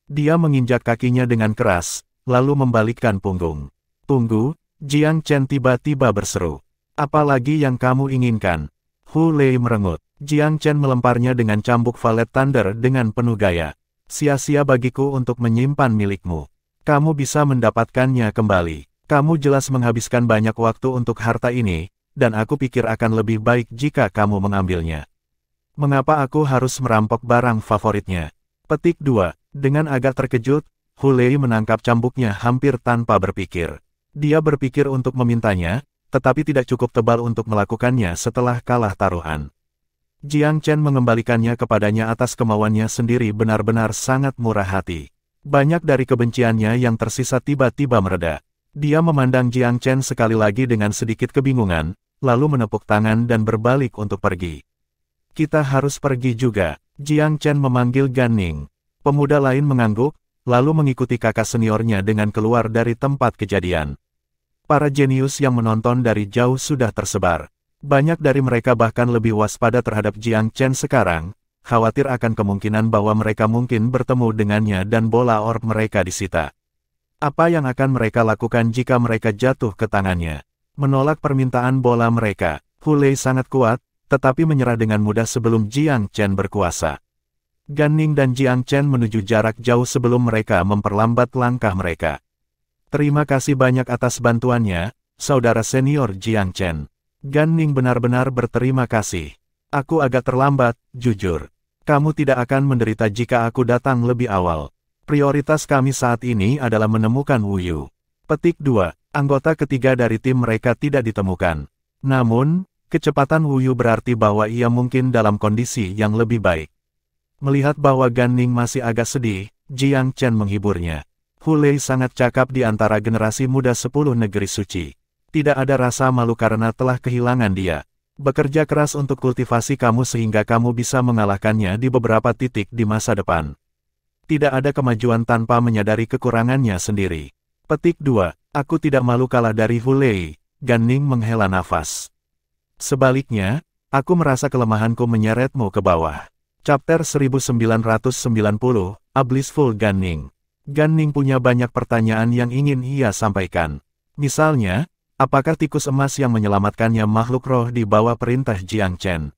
Speaker 1: Dia menginjak kakinya dengan keras, lalu membalikkan punggung. Tunggu, Jiang Chen tiba-tiba berseru. Apalagi yang kamu inginkan? Hulei merengut. Jiang Chen melemparnya dengan cambuk Valet Thunder dengan penuh gaya. Sia-sia bagiku untuk menyimpan milikmu. Kamu bisa mendapatkannya kembali. Kamu jelas menghabiskan banyak waktu untuk harta ini, dan aku pikir akan lebih baik jika kamu mengambilnya. Mengapa aku harus merampok barang favoritnya? Petik 2. Dengan agak terkejut, Hulei menangkap cambuknya hampir tanpa berpikir. Dia berpikir untuk memintanya, tetapi tidak cukup tebal untuk melakukannya setelah kalah taruhan. Jiang Chen mengembalikannya kepadanya atas kemauannya sendiri benar-benar sangat murah hati. Banyak dari kebenciannya yang tersisa tiba-tiba mereda. Dia memandang Jiang Chen sekali lagi dengan sedikit kebingungan, lalu menepuk tangan dan berbalik untuk pergi. Kita harus pergi juga. Jiang Chen memanggil Gan Ning. Pemuda lain mengangguk, lalu mengikuti kakak seniornya dengan keluar dari tempat kejadian. Para jenius yang menonton dari jauh sudah tersebar. Banyak dari mereka bahkan lebih waspada terhadap Jiang Chen sekarang, khawatir akan kemungkinan bahwa mereka mungkin bertemu dengannya dan bola orb mereka disita. Apa yang akan mereka lakukan jika mereka jatuh ke tangannya? Menolak permintaan bola mereka, Hu Lei sangat kuat, tetapi menyerah dengan mudah sebelum Jiang Chen berkuasa. Gan Ning dan Jiang Chen menuju jarak jauh sebelum mereka memperlambat langkah mereka. Terima kasih banyak atas bantuannya, saudara senior Jiang Chen. Gan Ning benar-benar berterima kasih. Aku agak terlambat, jujur. Kamu tidak akan menderita jika aku datang lebih awal. Prioritas kami saat ini adalah menemukan Wu Yu. Petik 2. Anggota ketiga dari tim mereka tidak ditemukan. Namun, kecepatan Wu Yu berarti bahwa ia mungkin dalam kondisi yang lebih baik. Melihat bahwa Gan Ning masih agak sedih, Jiang Chen menghiburnya. Hu Lei sangat cakap di antara generasi muda 10 negeri suci. Tidak ada rasa malu karena telah kehilangan dia. Bekerja keras untuk kultivasi kamu sehingga kamu bisa mengalahkannya di beberapa titik di masa depan. Tidak ada kemajuan tanpa menyadari kekurangannya sendiri. Petik 2. Aku tidak malu kalah dari Hu Lei. Gan Ning menghela nafas. Sebaliknya, aku merasa kelemahanku menyeretmu ke bawah. Chapter 1990, A Blissful Gan Ning. Gan Ning punya banyak pertanyaan yang ingin ia sampaikan. Misalnya, apakah tikus emas yang menyelamatkannya makhluk roh di bawah perintah Jiang Chen?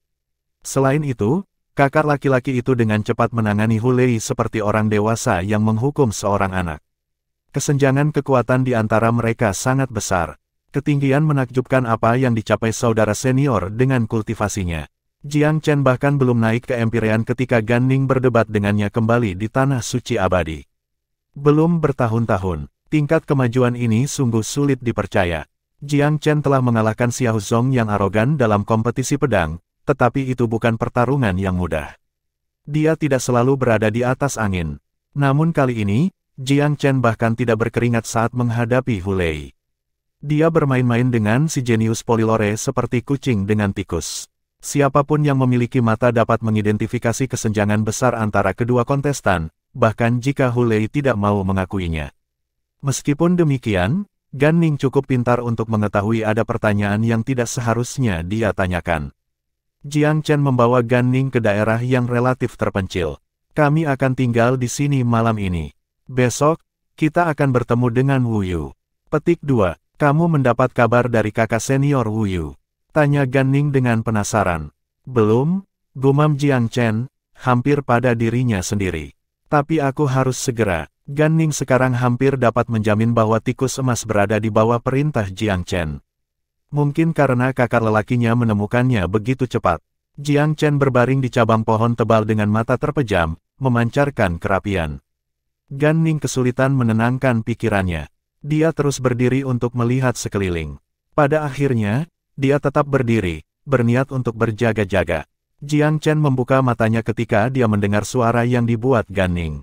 Speaker 1: Selain itu, kakak laki-laki itu dengan cepat menangani Hu Lei seperti orang dewasa yang menghukum seorang anak. Kesenjangan kekuatan di antara mereka sangat besar. Ketinggian menakjubkan apa yang dicapai saudara senior dengan kultivasinya. Jiang Chen bahkan belum naik ke Empyrean ketika Gan Ning berdebat dengannya kembali di Tanah Suci Abadi. Belum bertahun-tahun, tingkat kemajuan ini sungguh sulit dipercaya. Jiang Chen telah mengalahkan Xiao Zong yang arogan dalam kompetisi pedang, tetapi itu bukan pertarungan yang mudah. Dia tidak selalu berada di atas angin. Namun kali ini, Jiang Chen bahkan tidak berkeringat saat menghadapi Hu Lei. Dia bermain-main dengan si jenius Polylore seperti kucing dengan tikus. Siapapun yang memiliki mata dapat mengidentifikasi kesenjangan besar antara kedua kontestan, bahkan jika Hu Lei tidak mau mengakuinya. Meskipun demikian, Gan Ning cukup pintar untuk mengetahui ada pertanyaan yang tidak seharusnya dia tanyakan. Jiang Chen membawa Gan Ning ke daerah yang relatif terpencil. Kami akan tinggal di sini malam ini. Besok, kita akan bertemu dengan Wu Yu. Petik 2. Kamu mendapat kabar dari kakak senior Wu Yu? Tanya Gan Ning dengan penasaran. Belum, gumam Jiang Chen, hampir pada dirinya sendiri. Tapi aku harus segera. Gan Ning sekarang hampir dapat menjamin bahwa tikus emas berada di bawah perintah Jiang Chen. Mungkin karena kakak lelakinya menemukannya begitu cepat. Jiang Chen berbaring di cabang pohon tebal dengan mata terpejam, memancarkan kerapian. Gan Ning kesulitan menenangkan pikirannya. Dia terus berdiri untuk melihat sekeliling. Pada akhirnya, dia tetap berdiri, berniat untuk berjaga-jaga. Jiang Chen membuka matanya ketika dia mendengar suara yang dibuat Gan Ning.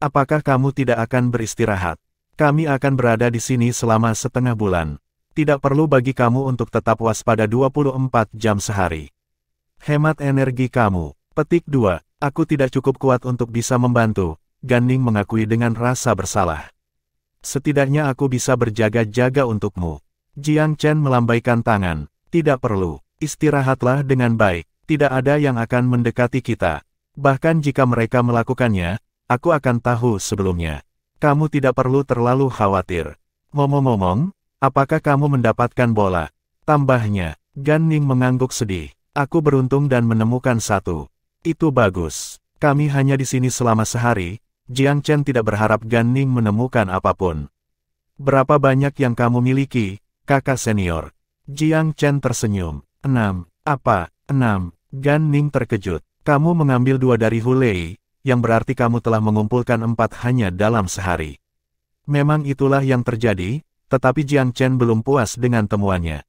Speaker 1: Apakah kamu tidak akan beristirahat? Kami akan berada di sini selama setengah bulan. Tidak perlu bagi kamu untuk tetap waspada 24 jam sehari. Hemat energi kamu. Petik 2. Aku tidak cukup kuat untuk bisa membantu. Gan Ning mengakui dengan rasa bersalah. Setidaknya aku bisa berjaga-jaga untukmu. Jiang Chen melambaikan tangan. Tidak perlu. Istirahatlah dengan baik. Tidak ada yang akan mendekati kita. Bahkan jika mereka melakukannya, aku akan tahu sebelumnya. Kamu tidak perlu terlalu khawatir. Ngomong-ngomong, apakah kamu mendapatkan bola? Tambahnya, Gan Ning mengangguk sedih. Aku beruntung dan menemukan satu. Itu bagus. Kami hanya di sini selama sehari. Jiang Chen tidak berharap Gan Ning menemukan apapun. Berapa banyak yang kamu miliki, kakak senior? Jiang Chen tersenyum. 6. Apa? 6. Gan Ning terkejut. Kamu mengambil 2 dari Hu Lei, yang berarti kamu telah mengumpulkan 4 hanya dalam sehari. Memang itulah yang terjadi, tetapi Jiang Chen belum puas dengan temuannya.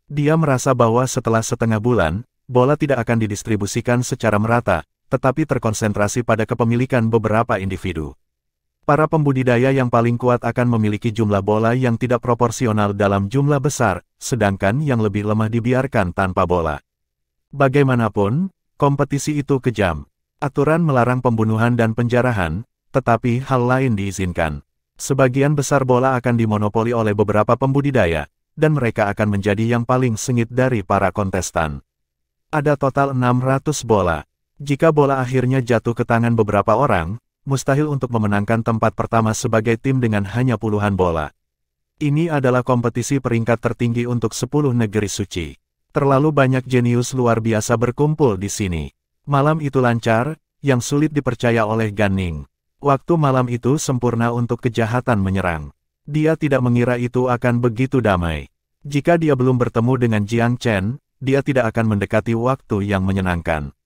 Speaker 1: Dia merasa bahwa setelah setengah bulan, bola tidak akan didistribusikan secara merata, tetapi terkonsentrasi pada kepemilikan beberapa individu. Para pembudidaya yang paling kuat akan memiliki jumlah bola yang tidak proporsional dalam jumlah besar, sedangkan yang lebih lemah dibiarkan tanpa bola. Bagaimanapun, kompetisi itu kejam. Aturan melarang pembunuhan dan penjarahan, tetapi hal lain diizinkan. Sebagian besar bola akan dimonopoli oleh beberapa pembudidaya, dan mereka akan menjadi yang paling sengit dari para kontestan. Ada total 600 bola. Jika bola akhirnya jatuh ke tangan beberapa orang, mustahil untuk memenangkan tempat pertama sebagai tim dengan hanya puluhan bola. Ini adalah kompetisi peringkat tertinggi untuk 10 negeri suci. Terlalu banyak jenius luar biasa berkumpul di sini. Malam itu lancar, yang sulit dipercaya oleh Gan Ning. Waktu malam itu sempurna untuk kejahatan menyerang. Dia tidak mengira itu akan begitu damai. Jika dia belum bertemu dengan Jiang Chen, dia tidak akan mendekati waktu yang menyenangkan.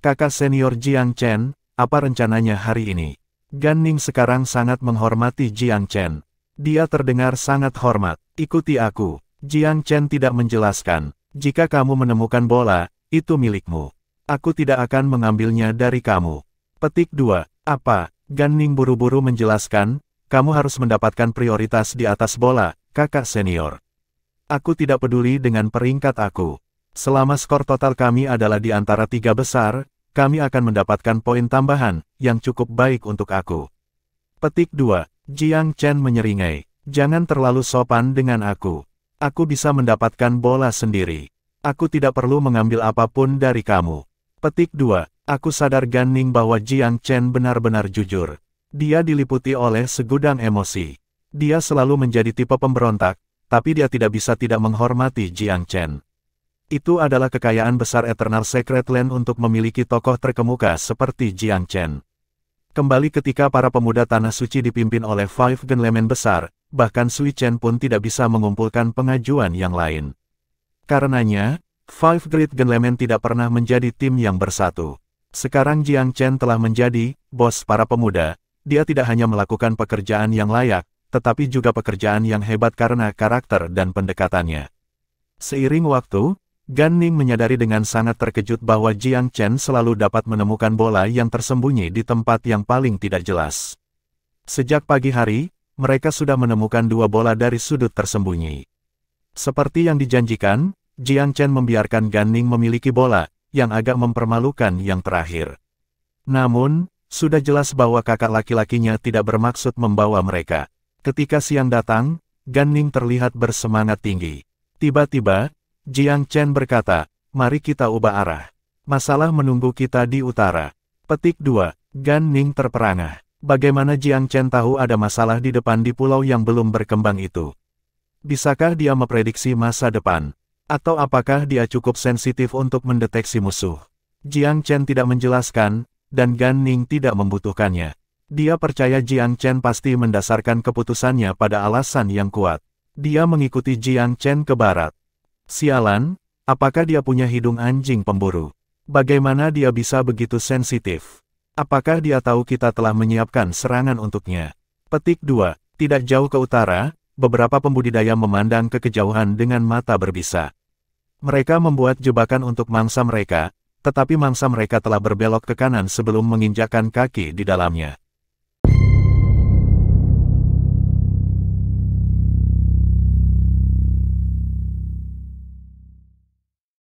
Speaker 1: Kakak senior Jiang Chen, apa rencananya hari ini? Gan Ning sekarang sangat menghormati Jiang Chen. Dia terdengar sangat hormat. Ikuti aku. Jiang Chen tidak menjelaskan. Jika kamu menemukan bola, itu milikmu. Aku tidak akan mengambilnya dari kamu. Petik 2. Apa? Gan Ning buru-buru menjelaskan, kamu harus mendapatkan prioritas di atas bola, kakak senior. Aku tidak peduli dengan peringkat aku. Selama skor total kami adalah di antara 3 besar, kami akan mendapatkan poin tambahan, yang cukup baik untuk aku. Petik 2. Jiang Chen menyeringai. Jangan terlalu sopan dengan aku. Aku bisa mendapatkan bola sendiri. Aku tidak perlu mengambil apapun dari kamu. Petik 2. Aku sadar Gan Ning bahwa Jiang Chen benar-benar jujur. Dia diliputi oleh segudang emosi. Dia selalu menjadi tipe pemberontak, tapi dia tidak bisa tidak menghormati Jiang Chen. Itu adalah kekayaan besar Eternal Secret Land untuk memiliki tokoh terkemuka seperti Jiang Chen. Kembali ketika para pemuda Tanah Suci dipimpin oleh Five Genlemen besar, bahkan Sui Chen pun tidak bisa mengumpulkan pengajuan yang lain. Karenanya, Five Great Genlemen tidak pernah menjadi tim yang bersatu. Sekarang Jiang Chen telah menjadi bos para pemuda. Dia tidak hanya melakukan pekerjaan yang layak, tetapi juga pekerjaan yang hebat karena karakter dan pendekatannya. Seiring waktu, Gan Ning menyadari dengan sangat terkejut bahwa Jiang Chen selalu dapat menemukan bola yang tersembunyi di tempat yang paling tidak jelas. Sejak pagi hari, mereka sudah menemukan 2 bola dari sudut tersembunyi. Seperti yang dijanjikan, Jiang Chen membiarkan Gan Ning memiliki bola, yang agak mempermalukan yang terakhir. Namun, sudah jelas bahwa kakak laki-lakinya tidak bermaksud membawa mereka. Ketika siang datang, Gan Ning terlihat bersemangat tinggi. Tiba-tiba, Jiang Chen berkata, mari kita ubah arah. Masalah menunggu kita di utara. Petik 2. Gan Ning terperangah. Bagaimana Jiang Chen tahu ada masalah di depan di pulau yang belum berkembang itu? Bisakah dia memprediksi masa depan? Atau apakah dia cukup sensitif untuk mendeteksi musuh? Jiang Chen tidak menjelaskan, dan Gan Ning tidak membutuhkannya. Dia percaya Jiang Chen pasti mendasarkan keputusannya pada alasan yang kuat. Dia mengikuti Jiang Chen ke barat. Sialan, apakah dia punya hidung anjing pemburu? Bagaimana dia bisa begitu sensitif? Apakah dia tahu kita telah menyiapkan serangan untuknya? Petik 2. Tidak jauh ke utara, beberapa pembudidaya memandang ke kejauhan dengan mata berbisa. Mereka membuat jebakan untuk mangsa mereka, tetapi mangsa mereka telah berbelok ke kanan sebelum menginjakkan kaki di dalamnya.